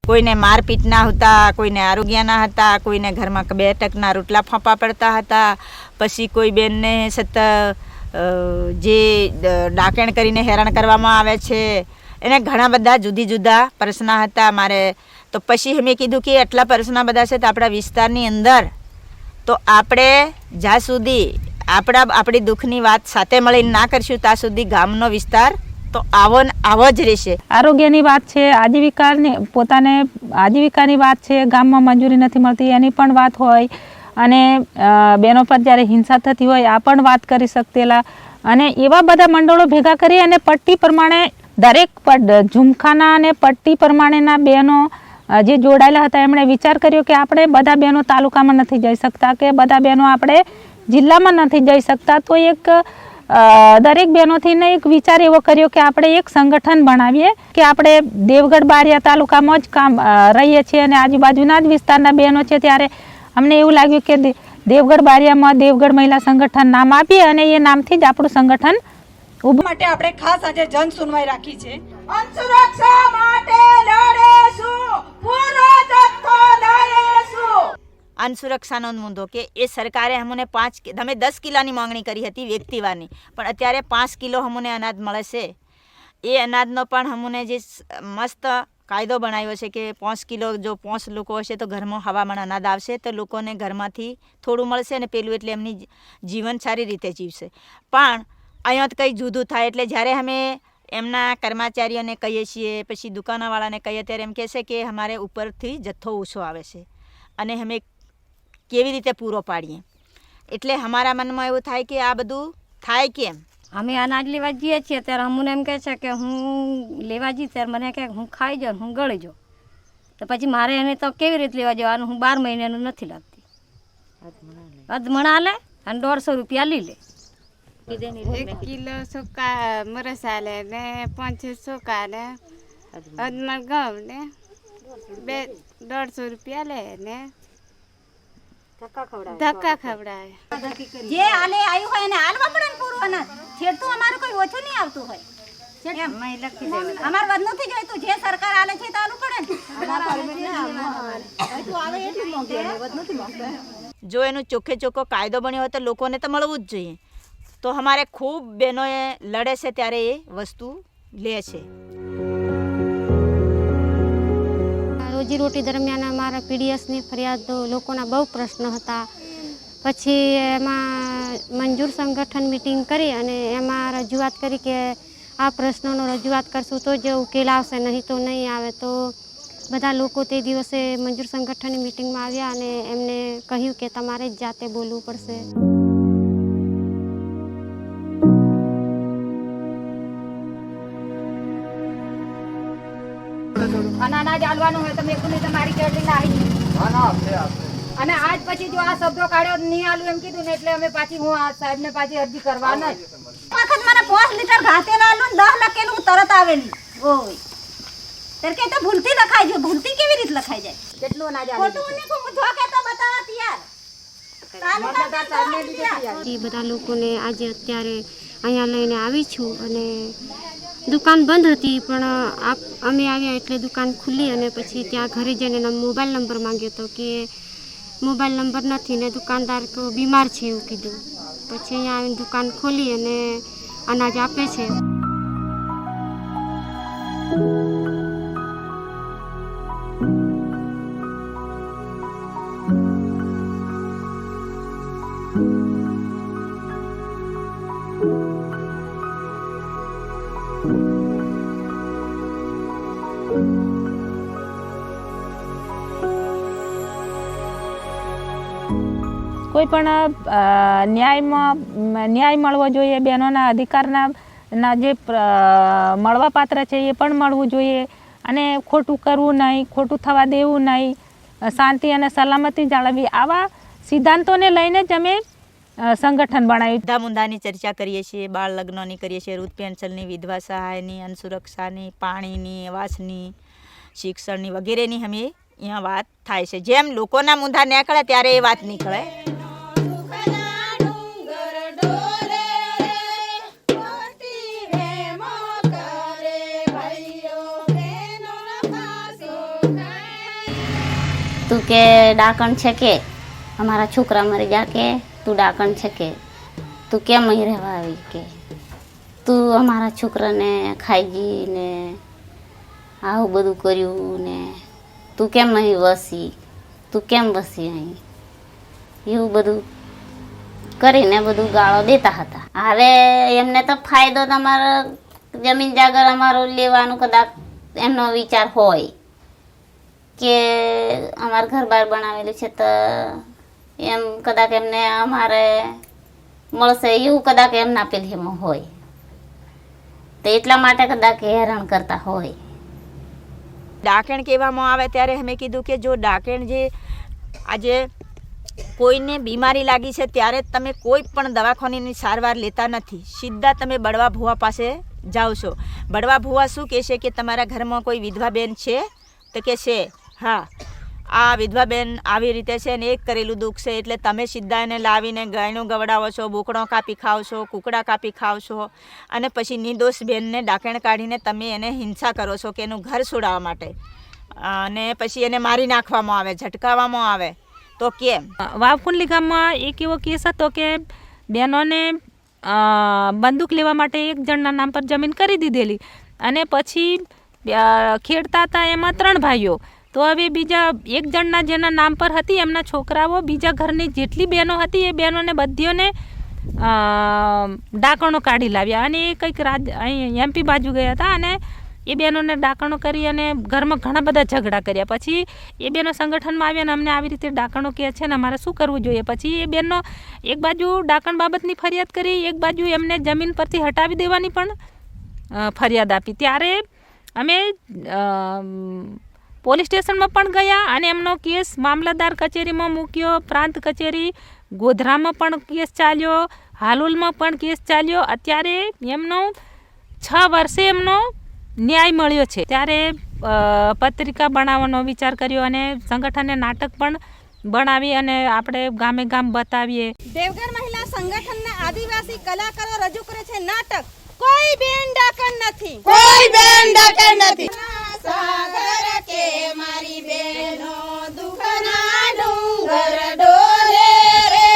કોઈને મારપીટ ના હતા, કોઈને આરોગ્ય ના હતા, કોઈને ઘરમાં 2 ટકના રોટલા ફાંપા પડતા હતા, પછી કોઈ બેનને સતત જે ડાકણ કરીને હેરાન કરવામાં આવે છે, એને ઘણા બધા જુદી જુદા પ્રશ્ન હતા મારે. તો પછી મેં કીધું કે એટલા પ્રશ્ન બધા છે તો આપણા વિસ્તારની અંદર તો આપણે જ્યાં સુધી આપણી દુઃખની વાત સાથે મળીને ના કરશું ત્યાં સુધી ગામનો વિસ્તાર તો આવો જ રહેશે. આરોગ્યની વાત છે, આજીવિકાની વાત છે, ગામમાં મંજૂરી નથી મળતી એની પણ વાત હોય, અને બહેનો પર જ્યારે હિંસા થતી હોય આ પણ વાત કરી શકતેલા. અને એવા બધા મંડળો ભેગા કરી અને પટ્ટી પ્રમાણે દરેક ઝુમખાના અને પટ્ટી પ્રમાણેના બહેનો જે જોડાયેલા હતા એમણે વિચાર કર્યો કે આપણે બધા બહેનો તાલુકામાં નથી જઈ શકતા, કે બધા બહેનો આપણે જિલ્લામાં નથી જઈ શકતા. તો એક દરેક બહેનોથીને એક વિચાર એવો કર્યો કે આપણે એક સંગઠન બનાવીએ, કે આપણે દેવગઢ બારિયા તાલુકામાં જ કામ રહીએ છીએ અને આજુબાજુના જ વિસ્તારના બહેનો છે, ત્યારે અમને એવું લાગ્યું કે દેવગઢ બારિયામાં દેવગઢ મહિલા સંગઠન નામ આપીએ અને એ નામથી જ આપણું સંગઠન ઉભું. માટે આપણે ખાસ આજે જન સુનવાઈ રાખી છે. અનસુરક્ષા માટે લડેશું, પૂરો જથ્થો લડેશું. અનસુરક્ષાનો મુદ્દો કે એ સરકારે અમને 10 કિલોની માંગણી કરી હતી વ્યક્તિવારની, પણ અત્યારે 5 કિલો અમને અનાજ મળે છે. એ અનાજનો પણ અમને જે મસ્ત કાયદો બનાવ્યો છે કે 5 કિલો જો 5 લોકો હશે તો ઘરમાં હવામાન અનાજ આવશે તો લોકોને ઘરમાંથી થોડું મળશે અને પેલું એટલે એમની જીવન સારી રીતે જીવશે. પણ અહીંયા તો કંઈ જુદું થાય એટલે જ્યારે અમે એમના કર્મચારીઓને કહીએ છીએ, પછી દુકાનવાળાને કહીએ ત્યારે એમ કહેશે કે અમારે ઉપરથી જથ્થો ઓછો આવે છે અને અમે કેવી રીતે પૂરો પાડીએ. એટલે અમારા મનમાં એવું થાય કે આ બધું થાય કેમ. અમે અનાજ લેવા જઈએ છીએ ત્યારે અમને એમ કહે છે કે હું લેવા જઈએ ત્યારે મને કહે હું ખાઈ જાઉં, હું ગળી જાઉં. તો પછી મારે એને તો કેવી રીતે લેવા જવાનું? હું 12 મહિનાનું નથી લાવતી. અધમણા લે અને 150 રૂપિયા લઈ લે. 1 કિલો સૂકા મરસા લે ને 5 સૂકા લે, અધમણ ઘઉં ને 150 રૂપિયા લે ને ધક્કા ખવડાવે. જે આલે આવ્યું હોય એને હાલવા પડે ને પૂરું અનાજ. છેડતું અમારું કોઈ ઓછું નહીં આવતું હોય. અમારે વધુ નથી જોઈતું, જે સરકાર આલે છે તો આલું પડે ને. જો એનું ચોખ્ખે ચોખ્ખો કાયદો બન્યો હોય તો લોકોને તો મળવું જ જોઈએ. તો અમારે ખૂબ બહેનોએ લડે છે ત્યારે એ વસ્તુ લે છે. રોજીરોટી દરમિયાન અમારા પીડીએસની ફરિયાદો લોકોના બહુ પ્રશ્ન હતા. પછી એમાં મંજૂર સંગઠન મિટિંગ કરી અને એમાં રજૂઆત કરી કે આ પ્રશ્નોનો રજૂઆત કરશું તો જ ઉકેલ આવશે, નહીં તો નહીં આવે. તો બધા લોકો તે દિવસે મંજૂર સંગઠનની મિટિંગમાં આવ્યા અને એમને કહ્યું કે તમારે જ જાતે બોલવું પડશે. અનાજ આલવાનું હોય તો મેં કીધું તમારી કેટલી આવી. અને આજ પછી જો આ શબ્દો કાઢ્યો નહીં આલું એમ કીધું ને એટલે અમે પાછી હું આ સાહેબને પાછી અરજી કરવા નહીં. વખત મને 5 લીટર ઘાતે લાલું 10 લખેલું તરત આવેલી. ઓય તર કે તો ભૂલથી લખાઈ જાય. ભૂલથી કેવી રીતે લખાઈ જાય? કેટલું અનાજ ખોટું ને કો જો કે તો બતાવા તૈયાર. એ બધા લોકોને આજે અત્યારે અહીંયા લઈને આવી છું અને દુકાન બંધ હતી પણ અમે આવ્યા એટલે દુકાન ખુલ્લી અને પછી ત્યાં ઘરે જઈને મોબાઈલ નંબર માંગ્યો હતો કે મોબાઈલ નંબર નથી ને દુકાનદાર તો બીમાર છે એવું કીધું. પછી અહીંયા આવીને દુકાન ખોલી અને અનાજ આપે છે. કોઈ પણ ન્યાય મળવો જોઈએ, બહેનોના અધિકારના જે મળવા પાત્ર છે એ પણ મળવું જોઈએ, અને ખોટું કરવું નહીં, ખોટું થવા દેવું નહીં, શાંતિ અને સલામતી જાળવવી, આવા સિદ્ધાંતોને લઈને જ અમે સંગઠન બનાવ્યું. મુદ્દા મુદ્દાની ચર્ચા કરીએ છીએ, બાળ લગ્નની કરીએ છીએ, વૃદ્ધ પેન્શનની, વિધવા સહાયની, અન્ન સુરક્ષાની, પાણીની, આવાસની, શિક્ષણની વગેરેની અમે અહીંયા વાત થાય છે. જેમ લોકોના મુદ્દા નીકળે ત્યારે એ વાત નીકળે. તું કે ડાકણ છે કે અમારા છોકરા મરી ગયા, કે તું ડાકણ છે કે તું કેમ અહીં રહેવા આવી, કે તું અમારા છોકરાને ખાઈ ગઈ ને આવું બધું કર્યું ને તું કેમ અહીં વસી, તું કેમ વસી અહીં, એવું બધું કરીને બધું ગાળો દેતા હતા. હવે એમને તો ફાયદો તમારો જમીન જાગર અમારો લેવાનું કદાચ એમનો વિચાર હોય કે અમારે ઘર બાર બનાવેલું છે તો એમ કદાચ એમને અમારે મળશે એવું કદાચ એમના પેલીમાં હોય, તો એટલા માટે કદાચ હેરાન કરતા હોય. ડાકણ કહેવામાં આવે ત્યારે અમે કીધું કે જો ડાકણ જે આજે કોઈને બીમારી લાગી છે ત્યારે તમે કોઈ પણ દવાખાનાની સારવાર લેતા નથી, સીધા તમે બળવા ભુવા પાસે જાઓ છો. બળવા ભુવા શું કહેશે કે તમારા ઘરમાં કોઈ વિધવા બેન છે, તો કે છે, હા આ વિધવા બેન આવી રીતે છે ને એક કરેલું દુઃખ છે, એટલે તમે સીધા એને લાવીને ગાયનું ગવડાવો છો, બોકડો કાપી ખાવ છો, કૂકડા કાપી ખાવ છો, અને પછી નિર્દોષ બેનને ડાકણ કાઢીને તમે એને હિંસા કરો છો કે એનું ઘર છોડાવવા માટે, અને પછી એને મારી નાખવામાં આવે, ઝટકાવવામાં આવે. તો કેમ? વાવકુંડલી ગામમાં એક એવો કેસ હતો કે બહેનોને બંદૂક લેવા માટે એક જણના નામ પર જમીન કરી દીધેલી, અને પછી ખેડતા હતા એમાં 3 ભાઈઓ. તો હવે બીજા એક જણના જેના નામ પર હતી એમના છોકરાઓ બીજા ઘરની જેટલી બહેનો હતી એ બહેનોને બધીઓને ડાકણો કાઢી લાવ્યા, અને એ કંઈક અહીં MP બાજુ ગયા હતા, અને એ બહેનોને ડાકણો કરી અને ઘરમાં ઘણા બધા ઝઘડા કર્યા. પછી એ બહેનો સંગઠનમાં આવ્યા અને અમને આવી રીતે ડાકણો કહે છે ને અમારે શું કરવું જોઈએ. પછી એ બહેનો એક બાજુ ડાકણ બાબતની ફરિયાદ કરી, એક બાજુ એમને જમીન પરથી હટાવી દેવાની પણ ફરિયાદ આપી. ત્યારે અમે પોલીસ સ્ટેશનમાં પણ ગયા અને એમનો કેસ મામલતદાર કચેરીમાં મૂક્યો, પ્રાંત કચેરી ગોધરામાં પણ કેસ ચાલ્યો, હાલોલમાં પણ કેસ ચાલ્યો. અત્યારે એમનો 6 વર્ષે એમનો ન્યાય મળ્યો છે. ત્યારે પત્રિકા બનાવવાનો વિચાર કર્યો અને સંગઠને નાટક પણ બનાવી અને આપણે ગામે ગામ બતાવીએ. દેવગઢ મહિલા સંગઠનના આદિવાસી કલાકારો રજૂ કરે છે નાટક કોઈ બેન ડાકણ નથી, કોઈ બેન ડાકણ નથી. સાગર કે મારી બેનો દુખના ડુંગર ડોલે રે,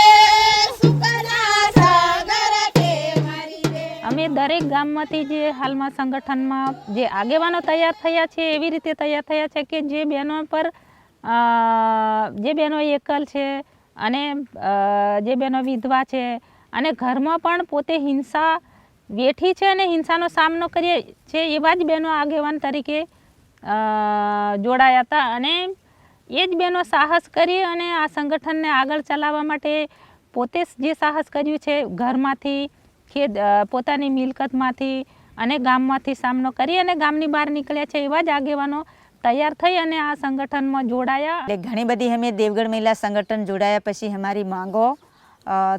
સુખના સાગર કે મારી બેન. અમે દરેક ગામમાંથી જે હાલમાં સંગઠનમાં જે આગેવાનો તૈયાર થયા છે એવી રીતે તૈયાર થયા છે કે જે બહેનો પર જે બહેનો એકલ છે અને જે બહેનો વિધવા છે અને ઘરમાં પણ પોતે હિંસા વેઠી છે અને હિંસાનો સામનો કરીએ છે એવા જ બહેનો આગેવાન તરીકે જોડાયા હતા. અને એ જ બહેનો સાહસ કરી અને આ સંગઠનને આગળ ચલાવવા માટે પોતે જે સાહસ કર્યું છે, ઘરમાંથી પોતાની મિલકતમાંથી અને ગામમાંથી સામનો કરી અને ગામની બહાર નીકળ્યા છે એવા જ આગેવાનો તૈયાર થઈ અને આ સંગઠનમાં જોડાયા. એટલે ઘણી બધી અમે દેવગઢ મહિલા સંગઠન જોડાયા પછી અમારી માંગો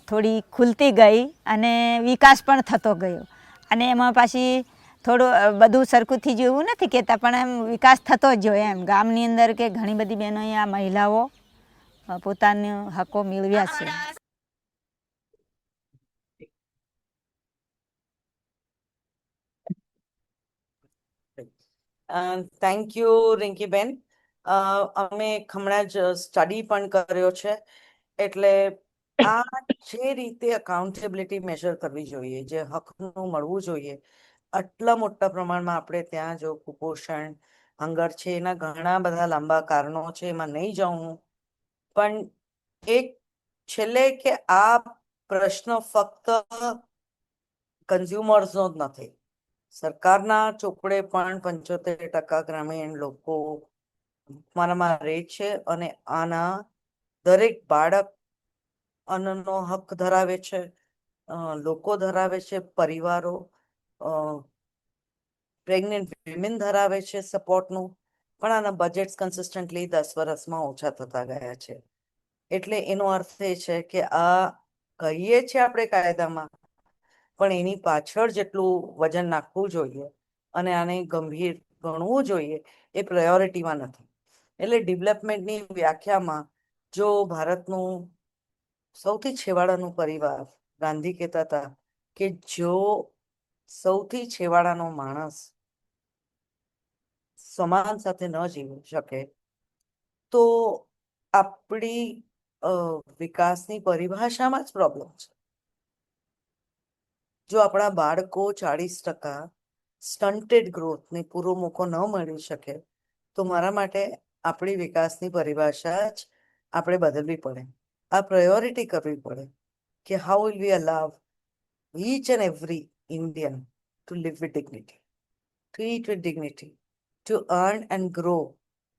થોડી ખુલતી ગઈ અને વિકાસ પણ થતો ગયો, અને એમાં પાછી થોડું બધું સરખું થઈ ગયું એવું નથી કહેતા, પણ એમ વિકાસ થતો જ જોઈએ એમ. ગામની અંદર કે ઘણી બધી બહેનોએ આ મહિલાઓ પોતાના હકો મેળવ્યા છે. Thank you Rinkiben. અમે હમણાં જ સ્ટડી પણ કર્યો છે, એટલે આ જે રીતે અકાઉન્ટેબિલિટી મેજર કરવી જોઈએ, જે હકનું મળવું જોઈએ, આટલા મોટા પ્રમાણમાં આપણે ત્યાં જો કુપોષણ, હંગર છે, એના ઘણા બધા લાંબા કારણો છે, એમાં નહીં જાઉં હું. પણ એક છેલ્લે કે આ પ્રશ્ન ફક્ત કન્ઝ્યુમર્સનો જ નથી, સરકારના ચોપડે પણ 75% ગ્રામીણ લોકો ભૂખમરામાં રહે છે અને આના દરેક બાળક અન્નનો હક ધરાવે છે, લોકો ધરાવે છે, પરિવારો, પ્રેગ્નેન્ટ વિમેન ધરાવે છે સપોર્ટનું, પણ આના બજેટ્સ કન્સિસ્ટન્ટલી 10 વર્ષમાં ઓછા થતા ગયા છે. એટલે એનો અર્થ એ છે કે આ કહીએ છીએ આપણે કાયદામાં, પણ એની પાછળ જેટલું વજન નાખવું જોઈએ અને આને ગંભીર ગણવું જોઈએ એ પ્રાયોરિટીમાં નથી. એટલે ડેવલપમેન્ટની વ્યાખ્યામાં જો ભારતનું સૌથી છેવાડાનું પરિવાર, ગાંધી કહેતા હતા કે જો સૌથી છેવાડાનો માણસ સમાજ સાથે ન જીવી શકે તો આપણી વિકાસની પરિભાષામાં જ પ્રોબ્લેમ છે. જો આપણા બાળકો 40% સ્ટન્ટેડ ગ્રોથને પૂરો મોકો ન મળી શકે તો મારા માટે આપણી વિકાસની પરિભાષા જ આપણે બદલવી પડે. આ પ્રાયોરિટી કરવી પડે કે how will we allow each and every Indian to live with dignity, to eat with dignity, to earn and grow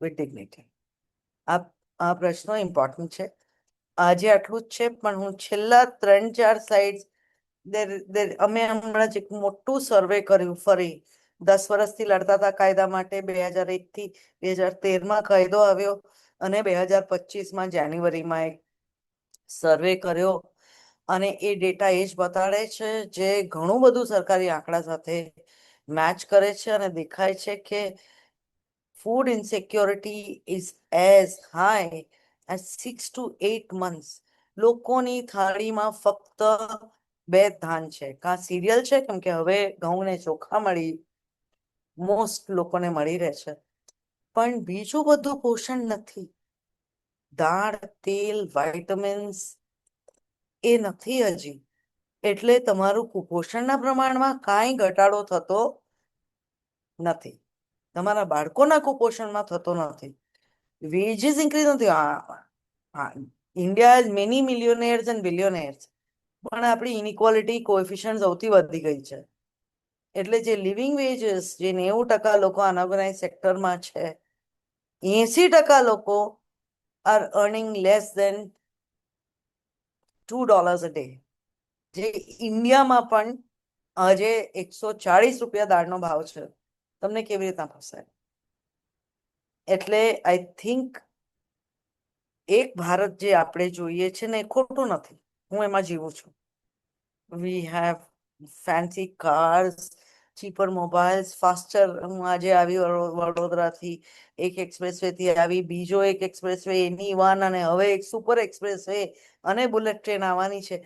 with dignity. આ પ્રશ્નો ઇમ્પોર્ટન્ટ છે. આજે આટલું જ છે, પણ હું છેલ્લા 3-4 સાઇડ્સ અમે હમણાં જ એક મોટું સર્વે કર્યું. ફરી 10 વર્ષથી લડતા હતા કાયદા માટે. 2001 થી 2013માં કાયદો આવ્યો અને 2025માં જાન્યુઆરીમાં એક સર્વે કર્યો અને એ ડેટા એ જ બતાડે છે જે ઘણું બધું સરકારી આંકડા સાથે મેચ કરે છે અને દેખાય છે કે food insecurity is as high as 6 to 8 months. લોકોની થાળીમાં ફક્ત 2 ધાન છે, કાં સિરિયલ છે, કેમ કે હવે ઘઉં ને ચોખા મોસ્ટ લોકોને મળી રહે છે, પણ બીજું બધું પોષણ નથી. દાળ, તેલ, વાઇટામિન્સ એ નથી હજી. એટલે તમારું કુપોષણના પ્રમાણમાં કાંઈ ઘટાડો થતો નથી, તમારા બાળકોના કુપોષણમાં થતો નથી, વેજીસ ઇન્ક્રીઝ નથી. ઇન્ડિયા ઇઝ મેની મિલિયોનેર્સ એન્ડ બિલિયોનેર્સ, પણ આપણી ઇનઇક્વાલિટી કોએફિશિયન્ટ સૌથી વધી ગઈ છે. એટલે જે લિવિંગ વેજીસ જે 90% લોકો અનઓર્ગેનાઇઝ સેક્ટરમાં છે, 80% લોકો are earning less than $2 a day. જે ઇન્ડિયામાં પણ આજે $140 દાળનો ભાવ છે. તમને કેવી રીતના પોસાય? એટલે આઈ થિંક એક ભારત જે આપણે જોઈએ છે ને એ ખોટું નથી. હું એમાં જીવું છું. We have fancy cars, cheaper mobiles, faster. હું આજે આવી વડોદરાથી એક એક્સપ્રેસવે થી આવી, બીજો એક એક્સપ્રેસવે, એની વન, અને હવે એક સુપર એક્સપ્રેસવે અને બુલેટ ટ્રેન આવવાની છે.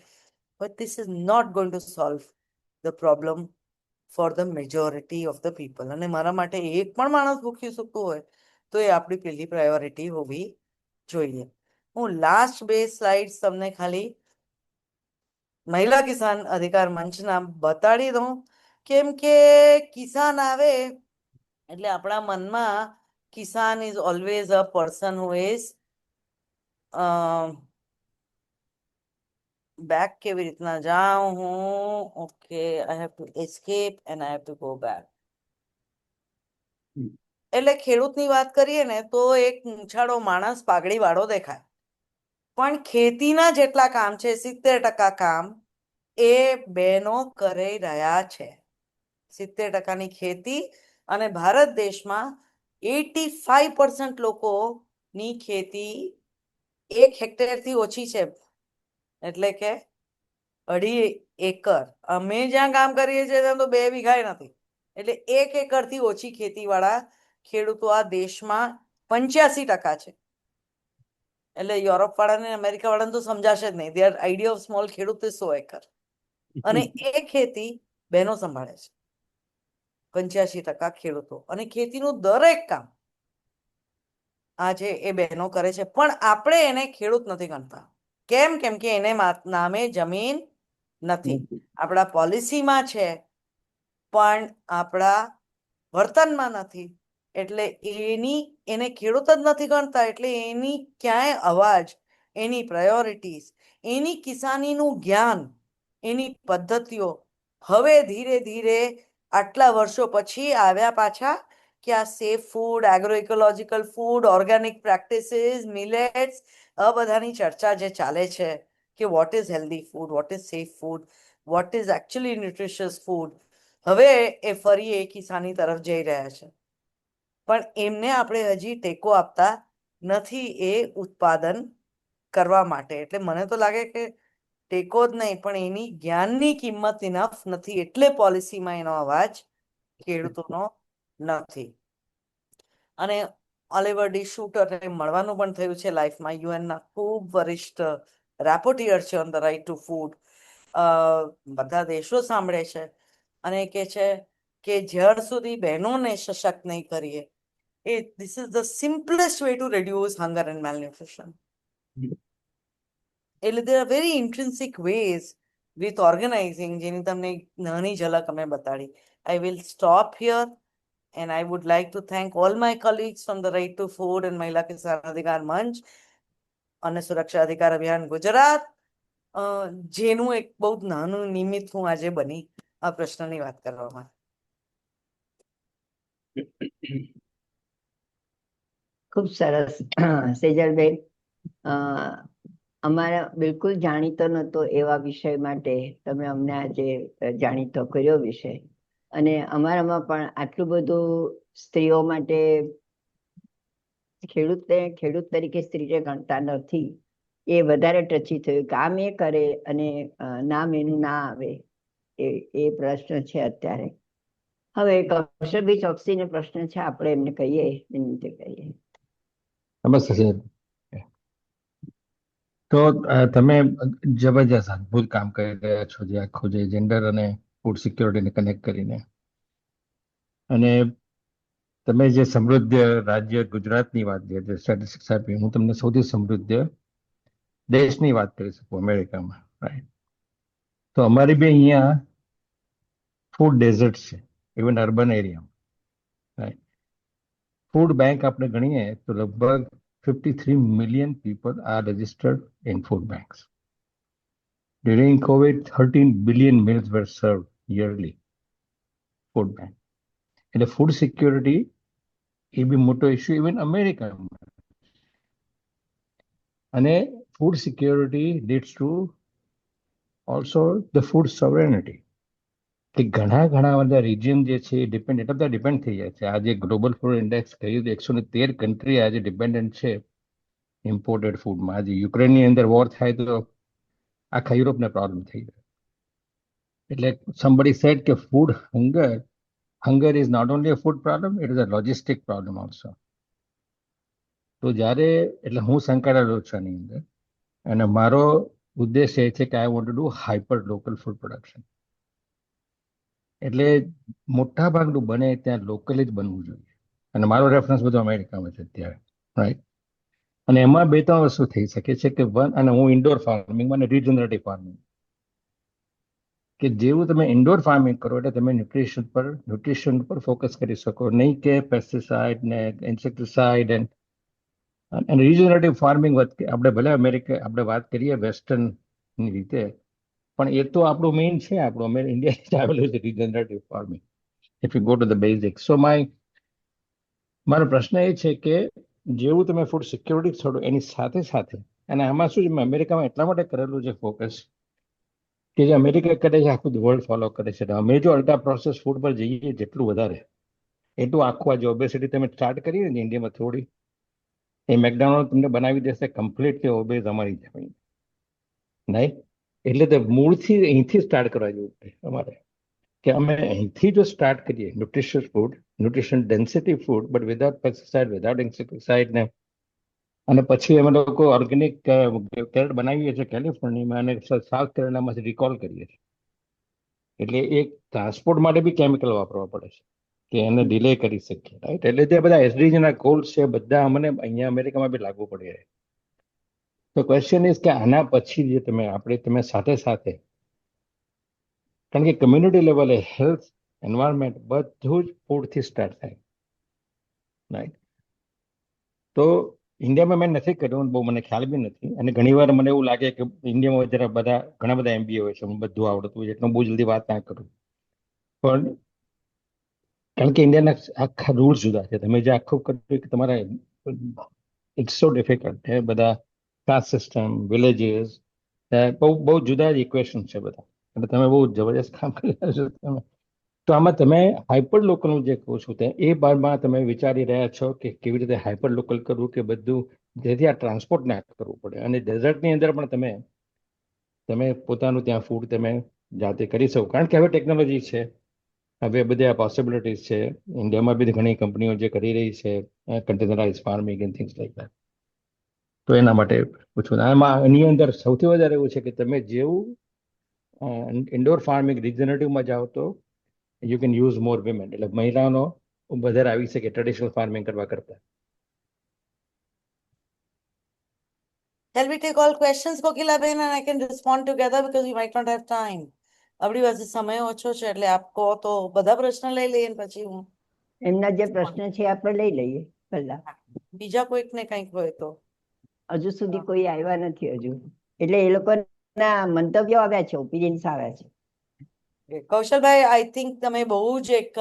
But this is not going to solve the problem for the majority of the people. અને મારા માટે એક પણ માણસ ભૂખ્યું સૂકતું હોય તો એ આપણી પહેલી પ્રાયોરિટી હોવી જોઈએ. હું લાસ્ટ 2 સ્લાઇડ્સ તમને ખાલી મહિલા કિસાન અધિકાર મંચના બતાડી દઉં, કેમ કે કિસાન આવે એટલે આપણા મનમાં kisan is always a person who is back. કેવી રીતના જાઉં હું? Okay, I have to escape and I have to go back. એટલે ખેડૂતની વાત કરીએ ને તો એક મૂંછાળો માણસ પાઘડી વાળો દેખાય, પણ ખેતીના જેટલા કામ છે 70% કામ એ બહેનો કરી રહ્યા છે. 70%ની ખેતી, અને ભારત દેશમાં 85% લોકોની ખેતી 1 હેક્ટરથી ઓછી છે, એટલે કે 2.5 એકર. અમે જ્યાં કામ કરીએ છીએ ત્યાં તો 2 વીઘાય નથી. એટલે 1 એકરથી ઓછી ખેતીવાળા ખેડૂતો આ દેશમાં 85% છે. એટલે યુરોપ વાળાને, અમેરિકા વાળાને તો સમજાશે જ નહીં. દેર આઈડિયા ઓફ સ્મોલ ખેડૂત ઇઝ 100 એકર, અને એ ખેતી બહેનો સંભાળે છે. 85% ખેડૂતો, અને ખેતીનું દરેક કામ આજે એ બહેનો કરે છે. પણ આપણે એને ખેડૂત નથી ગણતા. કેમ? કેમ કે એને નામે જમીન નથી. આપણા પોલિસીમાં છે પણ આપણા વર્તનમાં નથી. એટલે એને ખેડૂત જ નથી ગણતા. એટલે એની ક્યાંય અવાજ, એની પ્રાયોરિટીઝ, એની કિસાનીનું જ્ઞાન, એની પદ્ધતિઓ હવે ધીરે ધીરે આટલા વર્ષો પછી આવ્યા પાછા કે આ safe food, agro ecological food, organic practices, millets, આ બધાની ચર્ચા જે ચાલે છે કે what is healthy food, what is safe food, what is actually nutritious food, હવે એ ફરી એ કિસ્સાની તરફ જઈ રહ્યા છે. પણ એમને આપણે હજી ટેકો આપતા નથી એ ઉત્પાદન કરવા માટે. એટલે મને તો લાગે કે ટેકો જ નહીં પણ એની જ્ઞાનની કિંમત ઇનફ નથી, એટલે પોલિસીમાં એનો અવાજ ખેડૂતોનો નથી. અને ઓલિવર ડી શૂટરને મળવાનું પણ થયું છે લાઈફમાં. યુએનના ખૂબ વરિષ્ઠ રેપોર્ટિયર છે on the right to food. બધા દેશો સાંભળે છે અને કહે છે કે જ્યાર સુધી બહેનોને સશક્ત નહીં કરીએ, this is the simplest way to reduce hunger and malnutrition. There are very intrinsic ways with organizing, જેની તમને નાની ઝલક અમે બતાડી. I will stop here and I would like to thank all my colleagues from the Right to Food and Mahila Kisan Adhikar Manch અને સુરક્ષા અધિકાર અભિયાન ગુજરાત, જેનું એક બહુ નાનું નિમિત્ત હું આજે બની આ પ્રશ્નની વાત કરવામાં. ખૂબ સરસ સેજલબેન. અમારા બિલકુલ જાણીતો નહોતો એવા વિષય માટે તમે અમને આજે જાણીતો કર્યો વિષય. અને અમારામાં પણ આટલું બધું સ્ત્રીઓ માટે, ખેડૂત તરીકે સ્ત્રીને ગણતા નથી, એ વધારે ટચી થયું. કામ એ કરે અને નામ એનું ના આવે, એ પ્રશ્ન છે અત્યારે. હવે કૌશલભાઈ ચોકસીનો પ્રશ્ન છે, આપણે એમને કહીએ, વિનંતી કરીએ. નમસ્તે સાહેબ. તો તમે જબરજસ્ત અદભુત કામ કરી રહ્યા છો, જે આખું જે જેન્ડર અને ફૂડ સિક્યોરિટીને કનેક્ટ કરીને. અને તમે જે સમૃદ્ધ રાજ્ય ગુજરાતની વાત કરી, જે સ્ટેટિસ્ટિક્સ આપી, હું તમને સૌથી સમૃદ્ધ દેશની વાત કરી શકું અમેરિકામાં, રાઈટ? તો અમારી બી અહીંયા ફૂડ ડેઝર્ટ છે, ઇવન અર્બન એરિયામાં, રાઈટ? ફૂડ બેંક આપણે ગણીએ તો લગભગ 53 million people are registered in food banks. During COVID, 13 billion meals were served yearly. Food bank. And the food security is a motor issue even America. And food security leads to also the food sovereignty. કે ઘણા બધા રિજિયન જે છે એ ડિપેન્ડ થઈ જાય છે. આજે ગ્લોબલ ફૂડ ઇન્ડેક્સ કહ્યું 113 કન્ટ્રી આજે ડિપેન્ડન્ટ છે ઇમ્પોર્ટેડ ફૂડમાં. આજે યુક્રેનની અંદર વોર થાય તો આખા યુરોપને પ્રોબ્લેમ થઈ જાય. એટલે somebody said કે food hunger is not only a food problem, it is a logistic problem also. તો જ્યારે એટલે હું સંકળાયેલો છું આની અંદર, અને મારો ઉદ્દેશ એ છે કે I want to do hyper local food production. એટલે મોટા ભાગનું બને ત્યાં લોકલી જ બનવું જોઈએ. અને મારો રેફરન્સ બધો અમેરિકામાં છે અત્યારે, રાઈટ? અને એમાં 2-3 વસ્તુ થઈ શકે છે કે અને હું ઇન્ડોર ફાર્મિંગ અને રીજનરેટિવ ફાર્મિંગ, કે જેવું તમે ઇન્ડોર ફાર્મિંગ કરો એટલે તમે ન્યુટ્રિશન પર ફોકસ કરી શકો, નહીં કે પેસ્ટિસાઇડ ને ઇન્સેક્ટિસાઇડ. અને રીજનરેટિવ ફાર્મિંગ આપણે ભલે આપણે વાત કરીએ વેસ્ટર્નની રીતે, પણ એ તો આપણું મેઇન છે. આપણું ઇન્ડિયા આવેલું છે regenerative farming, if you go to the basics. So મારો પ્રશ્ન એ છે કે જેવું તમે ફૂડ સિક્યોરિટી છોડો એની સાથે, અને આમાં શું છે, મેં અમેરિકામાં એટલા માટે કરેલું છે ફોકસ, કે જે અમેરિકા કરે છે આખું વર્લ્ડ ફોલો કરે છે. અમે જો અલ્ટ્રા પ્રોસેસ ફૂડ પર જઈએ જેટલું વધારે, એટલું આખું આજે ઓબેસિટી તમે સ્ટાર્ટ કરી ને ઇન્ડિયામાં થોડી, એ મેકડોનાલ્ડ તમને બનાવી દેશે કમ્પ્લીટલી ઓબેઝ અમારી જમીન, નહીં? એટલે તે મૂળથી અહીંથી સ્ટાર્ટ કરવા જેવું છે અમારે, કે અમે અહીંથી જો સ્ટાર્ટ કરીએ nutritious food, nutrition density food, but without pesticide, without insecticide ને, અને પછી અમે લોકો ઓર્ગેનિક કેરેટ બનાવીએ છીએ કેલિફોર્નિયામાં અને સાઉથ કેરેલામાંથી રિકોલ કરીએ છીએ. એટલે એક ટ્રાન્સપોર્ટ માટે બી કેમિકલ વાપરવા પડે છે કે એને ડિલે કરી શકીએ, રાઈટ? એટલે તે બધા એસડીજીના ગોલ્સ છે, બધા અમને અહીંયા અમેરિકામાં બી લાગુ પડી રહે. તો ક્વેશ્ચન ઇઝ કે આના પછી જે તમે સાથે, કારણ કે કમ્યુનિટી લેવલે હેલ્થ, એન્વાયરમેન્ટ બધું જ ફૂડથી સ્ટાર્ટ થાય, રાઈટ? તો ઇન્ડિયામાં મેં નથી કર્યું, બહુ મને ખ્યાલ બી નથી. અને ઘણીવાર મને એવું લાગે કે ઇન્ડિયામાં ઘણા બધા MBA હોય છે, બધું આવડતું હોય છે, એટલે હું બહુ જલ્દી વાત ના કરું. પણ કારણ કે ઇન્ડિયાના આખા રૂલ્સ જુદા છે. તમે જે આખું કર્યું કે તમારા ઇટ્સ સો ડિફિકલ્ટ છે. બધા કાસ્ટ સિસ્ટમ, વિલેજીસ, બહુ બહુ જુદા જ ઇક્વેશન છે બધા. એટલે તમે બહુ જબરજસ્ત કામ કરી રહ્યા છો તમે. તો આમાં તમે હાઇપર લોકલનું જે કહો છો તે એ બારમાં તમે વિચારી રહ્યા છો કે કેવી રીતે હાઇપર લોકલ કરવું કે બધું, જેથી આ ટ્રાન્સપોર્ટ ના કરવું પડે. અને ડેઝર્ટની અંદર પણ તમે પોતાનું ત્યાં ફૂડ તમે જાતે કરી શકો, કારણ કે હવે ટેકનોલોજી છે, હવે બધી આ પોસિબિલિટીઝ છે. ઇન્ડિયામાં બી ઘણી કંપનીઓ જે કરી રહી છે containerise farming and things like that. તો એના માટે પૂછું. આમાં એની અંદર સૌથી વધારે એવું છે કે તમે જેવું ઇન્ડોર ફાર્મિંગ રિજનરેટિવમાં જાઓ તો you can use more women, એટલે મહિલાઓનો વધારે આવી શકે ટ્રેડિશનલ ફાર્મિંગ કરવા કરતા. Shall we take all questions, Kokilaben, and I can respond together because we might not have time. આપણી પાસે સમય ઓછો છે, એટલે આપ કહો તો બધા પ્રશ્ન લઈ લઈએ ને પછી હું એમના જે પ્રશ્ન છે આપણે લઈ લઈએ પહેલા. બીજા કોઈકને કંઈક હોય તો. હજુ સુધી કોઈ આવ્યા નથી હજુ, એટલે એ લોકોના મંતવ્યો આવ્યા છે, ઓપિનિયન્સ આવ્યા છે. કૌશલભાઈ, આઈ થિંક તમે બહુ જ એક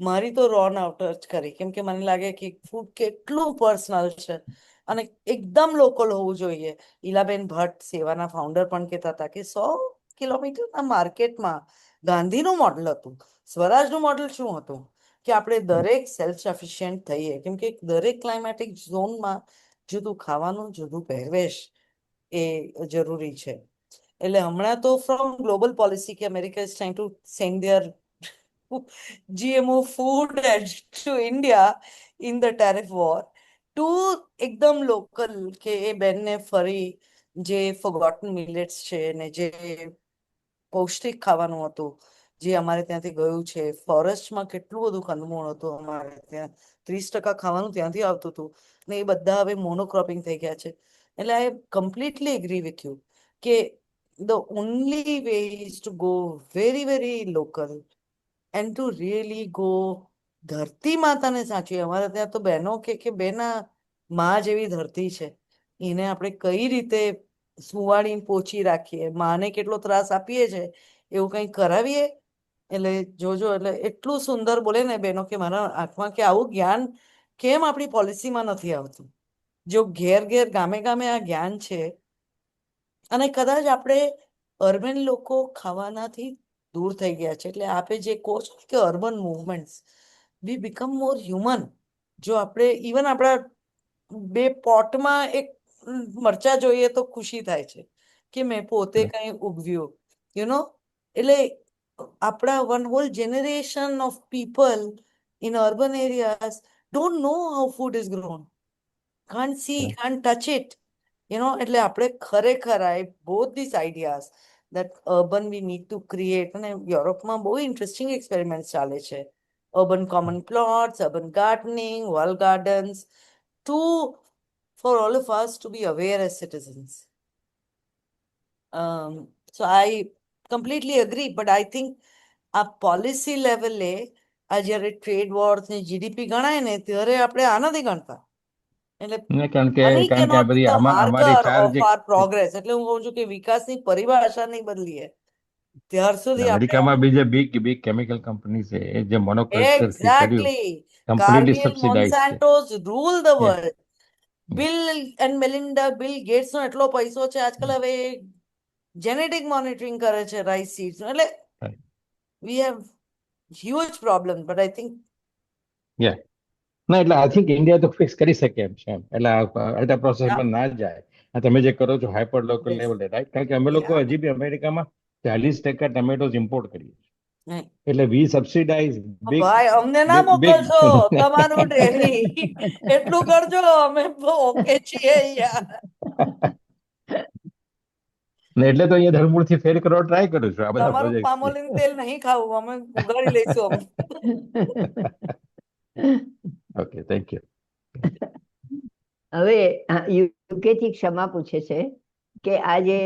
મારી તો રોન આઉટ જ કરી, કેમ કે મને લાગે કે ફૂડ કેટલું પર્સનલ છે અને એકદમ લોકલ હોવું જોઈએ. ઈલાબેન ભટ્ટ સેવાના ફાઉન્ડર પણ કહેતા હતા કે 100 કિલોમીટરના માર્કેટમાં ગાંધીનું મોડલ હતું, સ્વરાજનું મોડલ શું હતું કે આપણે દરેક સેલ્ફ સફિશિયન્ટ થઈએ, કેમ કે દરેક ક્લાઇમેટિક ઝોનમાં જુદું ખાવાનું, જુદું પહેરવેશ એ જરૂરી છે. એટલે હમણાં તો ફ્રોમ ગ્લોબલ પોલિસી કે America is trying to send there GMO food to India in the tariff war to એકદમ લોકલ કે એ બેનને ફરી જે ફોરગોટન મિલેટ્સ છે ને જે પૌષ્ટિક ખાવાનું હતું જે અમારે ત્યાંથી ગયું છે. ફોરેસ્ટમાં કેટલું બધું કંદમૂળ હતું અમારે ત્યાં, 30% ખાવાનું ત્યાંથી આવતું હતું ને એ બધા હવે મોનોક્રોપિંગ થઈ ગયા છે. એટલે આઈ કમ્પ્લીટલી એગ્રી વિથ યુ કે the only way is to go very, very local and to really go ધરતી માતાને સાચવી. અમારે ત્યાં તો બહેનો કે બેના માં જેવી ધરતી છે, એને આપણે કઈ રીતે સુવાડીને પોચી રાખીએ, માને કેટલો ત્રાસ આપીએ છે એવું કંઈ કરાવીએ. એટલે જોજો, એટલે એટલું સુંદર બોલે ને બહેનો કે મારા આંખમાં કે આવું જ્ઞાન કેમ આપણી પોલિસીમાં નથી આવતું. જો ઘેર ઘેર ગામે ગામે આ જ્ઞાન છે, અને કદાચ આપણે અર્બન લોકો ખાવાનાથી દૂર થઈ ગયા છે. એટલે આપે જે કહો છો કે urban movements we become more human. જો આપણે ઇવન આપણા 2 પોટમાં એક મરચા જોઈએ તો ખુશી થાય છે કે મેં પોતે કંઈ ઉગવ્યું, એટલે આપણા one whole generation of people in urban areas don't know how food is grown, can't see, can't touch it. એટલે આપણે ખરેખર both these ideas that urban we need to create. અને યુરોપમાં બહુ ઇન્ટરેસ્ટિંગ એક્સપેરિમેન્ટ ચાલે છે. urban common plots, urban gardening, wall gardens, for all of us to be aware as citizens. So I completely agree, but I think આ પોલિસી લેવલે આ જ્યારે ટ્રેડ વોર્સ ને જીડીપી ગણાય ને ત્યારે આપણે આ નથી ગણતા. એટલે કારણ કે money આ cannot be બધી the અમારી marker ચાર of જે our progress. એટલે હું કહું છું કે વિકાસની પરિભાષા નહીં બદલીએ ત્યાર સુધી આપણે અમેરિકામાં બી જે બિગ કેમિકલ કંપની છે એ જે મોનોકલ્ચરથી કર્યું exactly કમ્પ્લીટલી Cargill, સબસિડાઇઝ છે. Monsanto's rule the Yeah. world. Bill and Melinda, Bill Gates નો એટલો પૈસો છે આજકાલ, હવે જેનેટિક મોનિટરિંગ કરે છે રાઈસ સીડ્સ. એટલે Right. we have huge problem, but I think Yeah. ના, એટલે આઈ થિંક ઇન્ડિયા તો ફિક્સ કરી શકે એમ છે એમ. એટલે અલ્ટા પ્રોસેસમાં ના જાય. આ તમે જે કરો છો હાઇપર લોકલ Yes. લેવલે, રાઈટ? કારણ કે અમે લોકો Yeah. હજી બી અમેરિકામાં 40% ટમેટોઝ ઇમ્પોર્ટ કરીએ છીએ. નહીં. એટલે વી સબસિડાઇઝ બિગ ભાઈ અમને ના મોકલશો, તમારું ડેલી એટલું કરજો, અમે ઓકે છીએ અહીંયા. ને એટલે તો અહીંયા ધરમૂળથી ફેર કરવા ટ્રાય કરું છું આ બધા તમારું પ્રોજેક્ટ. પામોલીન તેલ નહીં ખાવું, અમે ઉગાડી લઈશું અમે. Okay, thank you. હવે યુકે થી ક્ષમા પૂછે છે કે આ જે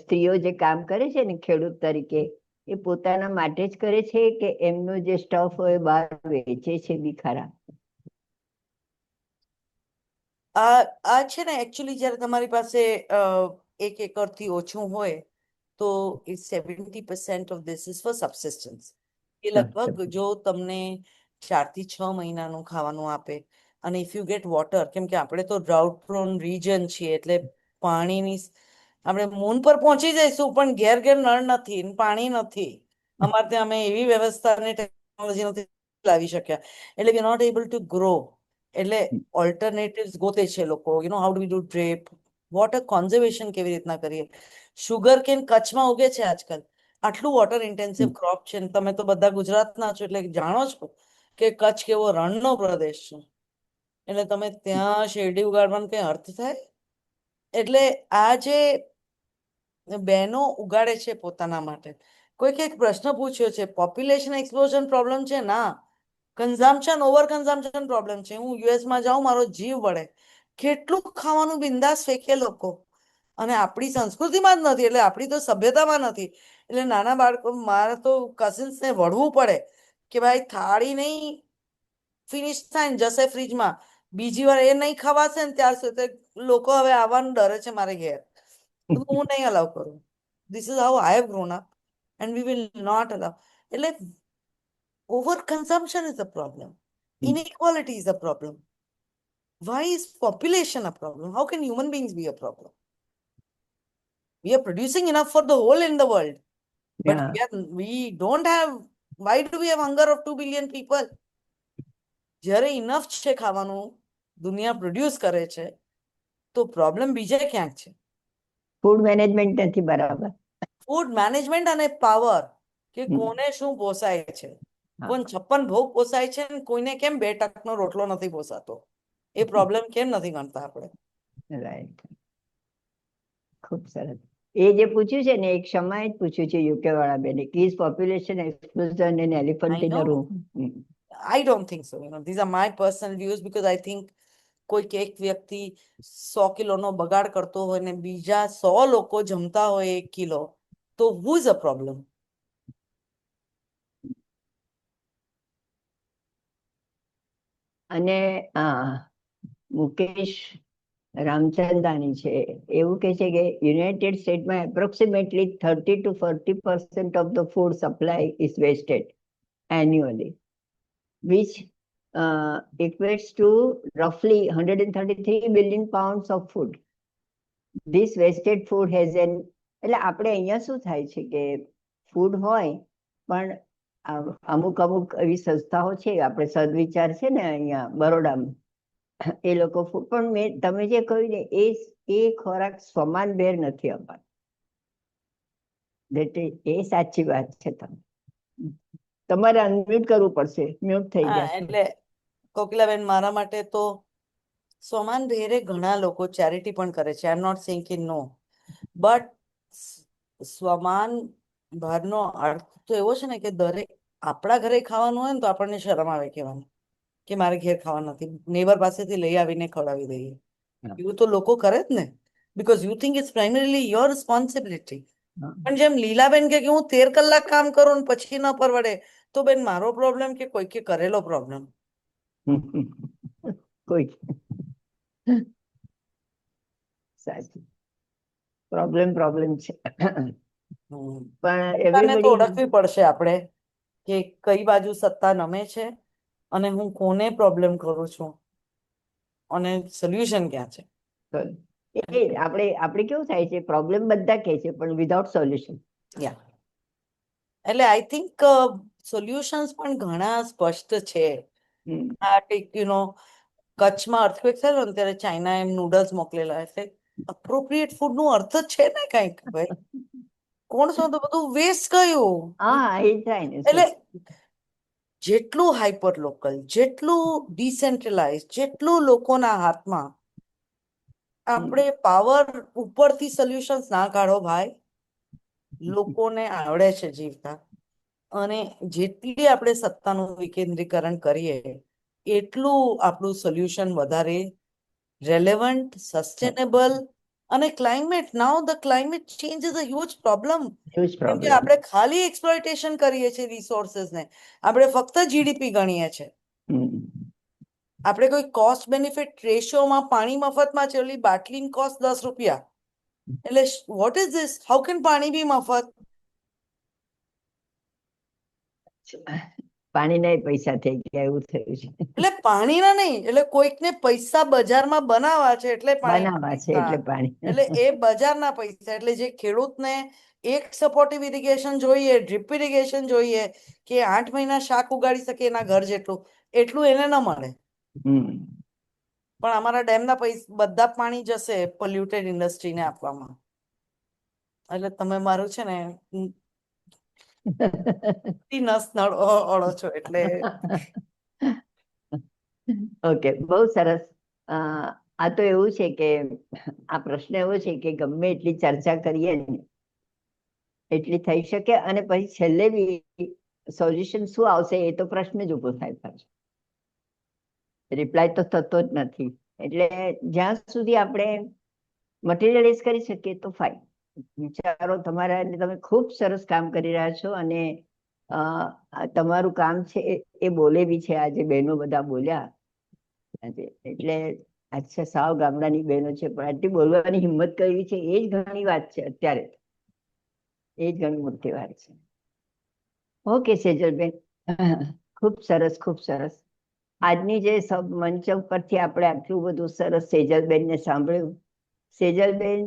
સ્ત્રીઓ જે કામ કરે છે ને ખેડૂત તરીકે, એ પોતાના માટે જ કરે છે કે એમનો જે સ્ટફ હોય બહાર વેચે છે બી ખરા? આ છે ને એકચ્યુઅલી જ્યારે તમારી પાસે 1 એકરથી ઓછું હોય તો 70% ઓફ ધીસ ઇઝ ફોર સબસિસ્ટન્સ. એ લગભગ જો તમને 4 થી 6 મહિનાનું ખાવાનું આપે. અને ઇફ યુ ગેટ વોટર, કેમ કે આપણે તો ડ્રાઉટ પ્રોન રીજન છીએ, એટલે પાણીની આપણે મૂન પર પહોંચી જઈશું પણ ઘેર ઘેર નળ નથી ને પાણી નથી. અમારે ત્યાં અમે એવી વ્યવસ્થા અને ટેકનોલોજી નથી લાવી શક્યા, એટલે we not able to grow. એટલે ઓલ્ટરનેટિવ્સ ગોતે છે લોકો, how do we do drip, water conservation કેવી રીતના કરીએ. શુગર કેન કચ્છમાં ઉગે છે આજકાલ, આટલું વોટર ઇન્ટેન્સિવ ક્રોપ છે ને તમે તો બધા ગુજરાતના છો એટલે જાણો છો કે કચ્છ કેવો રણનો પ્રદેશ છે. એટલે તમે ત્યાં શેરડી ઉગાડવાનો કઈ અર્થ થાય? એટલે આ જે બહેનો ઉગાડે છે પોતાના માટે, કોઈક એક પ્રશ્ન પૂછ્યો છે, પોપ્યુલેશન એક્સપ્લોઝન પ્રોબ્લેમ છે ના, કન્ઝમ્પશન ઓવર કન્ઝમ્પશન પ્રોબ્લેમ છે. હું યુએસમાં જાઉં મારો જીવ વળે, કેટલું ખાવાનું બિંદાસ ફેંકે લોકો. અને આપણી સંસ્કૃતિમાં જ નથી, એટલે આપણી તો સભ્યતામાં નથી. એટલે નાના બાળકો, મારે તો કઝિન્સને વળવું પડે કે ભાઈ થાળી નહીં ફિનિશ થાય ને જશે ફ્રીજમાં, બીજી વાર એ નહીં ખવાશે ને ત્યાર સુધી લોકો હવે આવવાનું ડરે છે મારે ઘેર. તો હું નહીં અલાઉ કરું. This is how I have grown up and we will not allow. એટલે over consumption is a problem, inequality is a problem. Why is population a problem? How can human beings be a problem? We are producing enough for the whole in the world, but we don't have. Why do we have hunger of 2 billion people? જ્યારે ઇનફ છે ખાવાનું, દુનિયા પ્રોડ્યુસ કરે છે, તો પ્રોબ્લેમ બીજે ક્યાંક છે. ફૂડ મેનેજમેન્ટ નથી બરાબર. ફૂડ મેનેજમેન્ટ અને પાવર, કે કોને શું પોસાય છે. કોણ 56 ભોગ પોસાય છે ને કોઈને કેમ 2 ટકનો રોટલો નથી પોસાતો, એ પ્રોબ્લેમ કેમ નથી ગણતા આપણે? રાઈટ, ખૂબ સરસ. એ જે પૂછ્યું છે ને, એક ક્ષમાએ જ પૂછ્યું છે યુકે વાળા બેને, is population explosion an elephant in a room. I don't think so. These are my personal views because I think કોઈક એક વ્યક્તિ 100 કિલોનો બગાડ કરતો હોય ને બીજા 100 લોકો જમતા હોય 1 કિલો, તો who is a problem? અને મુકેશ રામચંદાની છે, એવું કહે છે કે યુનાઇટેડ સ્ટેટમાં approximately 30 to 40% of the food supply is vested annually, which equates to roughly 133 billion pounds of food. This wasted food has an, એટલે આપણે અહીંયા શું થાય છે કે ફૂડ હોય પણ અમુક અમુક એવી સંસ્થાઓ છે, આપણે સદવિચાર છે ને અહીંયા બરોડામાં, એ લોકો પણ તમે જે કહ્યું ને એ ખોરાક સમાન બેર નથી અપાતો. એ સાચી વાત છે. તમારે અનમ્યુટ કરવું પડશે, મ્યુટ થઈ ગયા. એટલે કોકિલાબેન, મારા માટે તો સમાન ભેરે ઘણા લોકો ચેરિટી પણ કરે છે. આઈ એમ નોટ સેઇંગ કે નો, બટ સમાન ભારનો અર્થ તો એવો છે ને કે દરેક આપણા ઘરે ખાવાનું હોય ને તો આપણને શરમ આવે કહેવાનું કે મારે ઘેર ખાવાનું નથી, નેબર પાસેથી લઈ આવીને ખવડાવી દઈએ. એવું તો લોકો કરે જ ને, because you think it's primarily your responsibility. પણ જેમ લીલાબેન કે હું 13 કલાક કામ કરું ને પછી ન પરવડે, તો બેન મારો પ્રોબ્લેમ કે કોઈકે કરેલો પ્રોબ્લેમ? કોઈ સાચું પ્રોબ્લેમ છે. પણ તો ઓળખવી પડશે આપણે કે કઈ બાજુ સત્તા નમે છે અને હું કોને પ્રોબ્લેમ કરું છું અને સોલ્યુશન ક્યાં છે. આપણે કેવું થાય છે, પ્રોબ્લેમ બધા કહે છે પણ વિધાઉટ સોલ્યુશન. એટલે આઈ થિંક સોલ્યુશન્સ પણ ઘણા સ્પષ્ટ છે. આ ટીક કચ્છમાં અર્થક્વેક થયેલો ને ત્યારે ચાઇના એમ નૂડલ્સ મોકલેલા, એટલે અપ્રોપ્રિએટ ફૂડ નું અર્થ જ છે ને કંઈક. ભાઈ કોણ શું તો બધું વેસ્ટ ગયું. એટલે જેટલું હાઈપર લોકલ, જેટલું ડિસેન્ટ્રલાઇઝ, જેટલું લોકોના હાથમાં, આપણે પાવર ઉપરથી સોલ્યુશન્સ ના કાઢો ભાઈ. લોકોને આવડે છે જીવતા, અને જેટલી આપણે સત્તાનું વિકેન્દ્રીકરણ કરીએ એટલું આપણું સોલ્યુશન વધારે રેલેવન્ટ, સસ્ટેનેબલ. અને climate, now the climate change is a huge problem. કેમ કે આપણે ખાલી એક્સપ્લોઇટેશન કરીએ છીએ રિસોર્સિસને, આપણે ફક્ત જીડીપી ગણીએ છીએ. આપણે કોઈ કોસ્ટ બેનિફિટ રેશિયોમાં પાણી મફતમાં છે, ઓલી બાટલીની કોસ્ટ 10 રૂપિયા. એટલે what is this? How can પાણી બી મફત? પાણીના પૈસા થઈ ગયા એવું થયું છે. એટલે પાણીના નહીં, એટલે કોઈકને પૈસા બજારમાં બનાવવા છે એટલે બનાવવા છે પૈસા. એટલે પાણી. એટલે એ બજારના પૈસા, એટલે જે ખેડૂતને એક સપોર્ટિવ ઇરિગેશન જોઈએ, ડ્રીપ ઇરિગેશન જોઈએ, કે 8 મહિના શાક ઉગાડી શકે એના ઘર જેટલું, એટલું એને ન મળે. હમ. પણ અમારા ડેમના પૈસા બધા પાણી જશે પોલ્યુટેડ ઇન્ડસ્ટ્રીને આપવામાં. એટલે તમે મારું છે ને નસ અડો છો એટલે. ઓકે, બહુ સરસ. આ તો એવું છે કે આ પ્રશ્ન એવો છે કે ગમે એટલી ચર્ચા કરીએ ને એટલી થઈ શકે, અને પછી છેલ્લે બી સોલ્યુશન શું આવશે એ તો પ્રશ્ન જ ઉભો થાય પાછો. રિપ્લાય તો થતો જ નથી. એટલે જ્યાં સુધી આપણે મટીરિયલાઇઝ કરી શકીએ તો ફાઇન. વિચારો તમારા, તમે ખૂબ સરસ કામ કરી રહ્યા છો, અને તમારું કામ છે એ બોલે બી છે. આજે બહેનો બધા બોલ્યા આજે, એટલે અચ્છા સાવ ગામડાની બહેનો છે પણ આટલી બોલવાની હિંમત કરવી છે એ જ ઘણી વાત છે અત્યારે. એ જ ઘણી મોટી વાત છે. ઓકે સેજલબેન, ખૂબ સરસ, ખૂબ સરસ. આજની જે મંચ પરથી આપણે આટલું બધું સરસ સેજલબેનને સાંભળ્યું. સેજલબેન,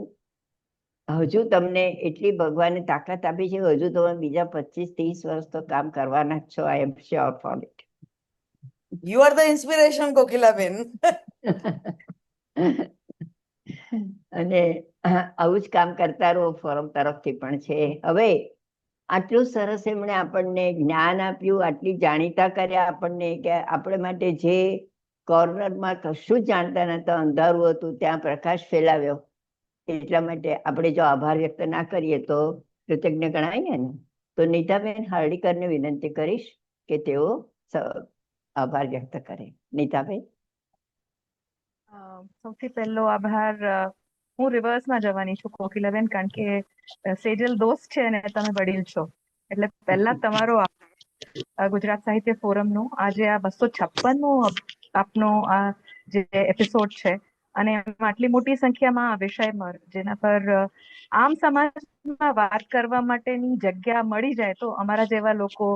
હજુ તમને એટલી ભગવાને તાકાત આપી છે, હજુ તમે બીજા 25-30 વર્ષ તો કામ કરવાના જ છો. I am sure for it. You are the inspiration, Kokilaben. અને આવું જ કામ કરતા રહો. ફોરમ તરફથી પણ છે. હવે આટલું સરસ એમણે આપણને જ્ઞાન આપ્યું, આટલી જાણીતા કર્યા આપણને, કે આપણે માટે જે કોર્નરમાં કશું જ જાણતા નતા, અંધારું હતું, ત્યાં પ્રકાશ ફેલાવ્યો. એટલા માટે આપણે જો આભાર વ્યક્ત ના કરીએ તો કૃતજ્ઞ ગણાય ને. તો નીતાબેન હાર્ડીકરને વિનંતી કરીશ કે તેઓ આભાર વ્યક્ત કરે. નીતાબેન. સૌથી પહેલો આભાર હું રિવર્સમાં જવાની છું કોકિલાબેન, કારણ કે સેજલ દોસ્ત છે અને તમે વડીલ છો, એટલે પહેલા તમારો ગુજરાત સાહિત્ય ફોરમનો આજે આ 256મો આપનો આ જે એપિસોડ છે, અને આટલી મોટી સંખ્યામાં આ વિષય જેના પર આમ સમાજમાં વાત કરવા માટેની જગ્યા મળી જાય, તો અમારા જેવા લોકો,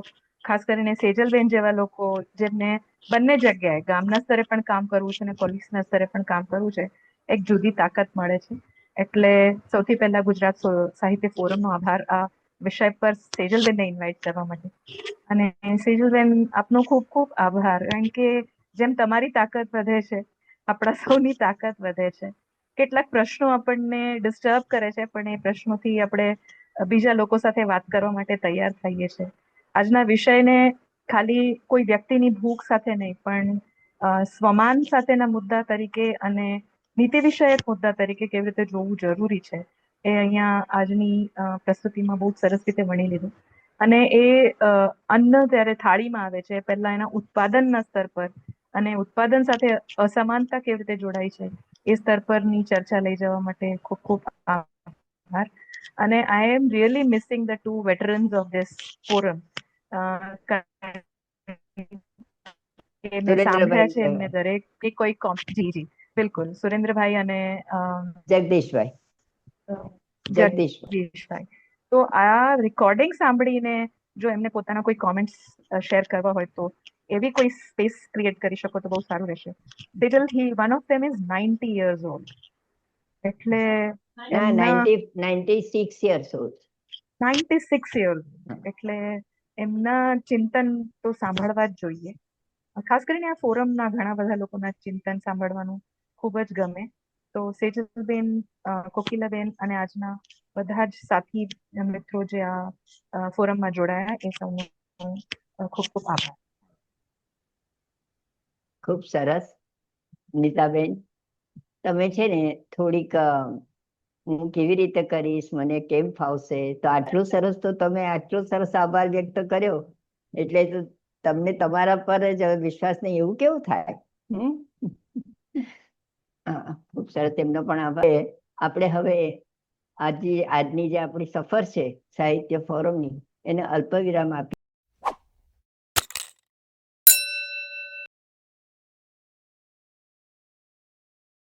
ખાસ કરીને સેજલબેન જેવા લોકો, જેમને બંને જગ્યાએ ગામના સ્તરે પણ કામ કરવું છે અને પોલીસના સ્તરે પણ કામ કરવું છે, એક જુદી તાકાત મળે છે. એટલે સૌથી પહેલા ગુજરાત સાહિત્ય ફોરમનો આભાર આ વિષય પર સેજલબેનને ઇન્વાઇટ કરવા માટે. અને સેજલબેન, આપનો ખૂબ ખૂબ આભાર, કારણ કે જેમ તમારી તાકાત વધે છે, આપણા સૌની તાકાત વધે છે. કેટલાક પ્રશ્નો આપણને ડિસ્ટર્બ કરે છે, પણ એ પ્રશ્નોથી આપણે બીજા લોકો સાથે વાત કરવા માટે તૈયાર થઈએ છીએ. આજના વિષયને ખાલી કોઈ વ્યક્તિની ભૂખ સાથે નહીં, પણ સ્વમાન સાથેના મુદ્દા તરીકે અને નીતિ વિષયક મુદ્દા તરીકે કેવી રીતે જોવું જરૂરી છે, એ અહીંયા આજની પ્રસ્તુતિમાં બહુ સરસ રીતે વણી લીધું. અને એ અન્ન જ્યારે થાળીમાં આવે છે, પહેલા એના ઉત્પાદનના સ્તર પર અને ઉત્પાદન સાથે અસમાનતા કેવી રીતે જોડાય છે, એ સ્તર પરની ચર્ચા લઈ જવા માટે ખૂબ ખૂબ આભાર. અને I am really missing the 2 veterans of this forum. સાંભળ્યા છે એમને દરેક કે કોઈ જી બિલકુલ, સુરેન્દ્રભાઈ અને જગદીશભાઈ. તો આ રેકોર્ડિંગ સાંભળીને જો એમને પોતાના કોઈ કોમેન્ટ્સ શેર કરવા હોય તો એવી કોઈ સ્પેસ ક્રિએટ કરી શકો તો બહુ સારું રહેશે. Sejal, one of them is 90 years old. એટલે 96 years old. 96 years. એટલે એમના ચિંતન તો સાંભળવા જ જોઈએ. ખાસ કરીને આ ફોરમના ઘણા બધા લોકોના ચિંતન સાંભળવાનું ખૂબ જ ગમે. તો સેજલબેન, કોકિલાબેન અને આજના બધા જ સાથી મિત્રો જે આ ફોરમમાં જોડાયા, એ સૌનો ખૂબ ખૂબ આભાર. ખૂબ સરસ. નીતાબેન, તમે છે ને થોડીક હું કેવી રીતે કરીશ, મને કેમ ફાવશે, તો આટલું સરસ તો તમે આટલો સરસ આભાર વ્યક્ત કર્યો, એટલે તો તમને તમારા પર જ વિશ્વાસ નહીં, એવું કેવું થાય? ખૂબ સરસ, તેમનો પણ આભાર. આપણે હવે આજની જે આપણી સફર છે સાહિત્ય ફોરમની, એને અલ્પ વિરામ આપી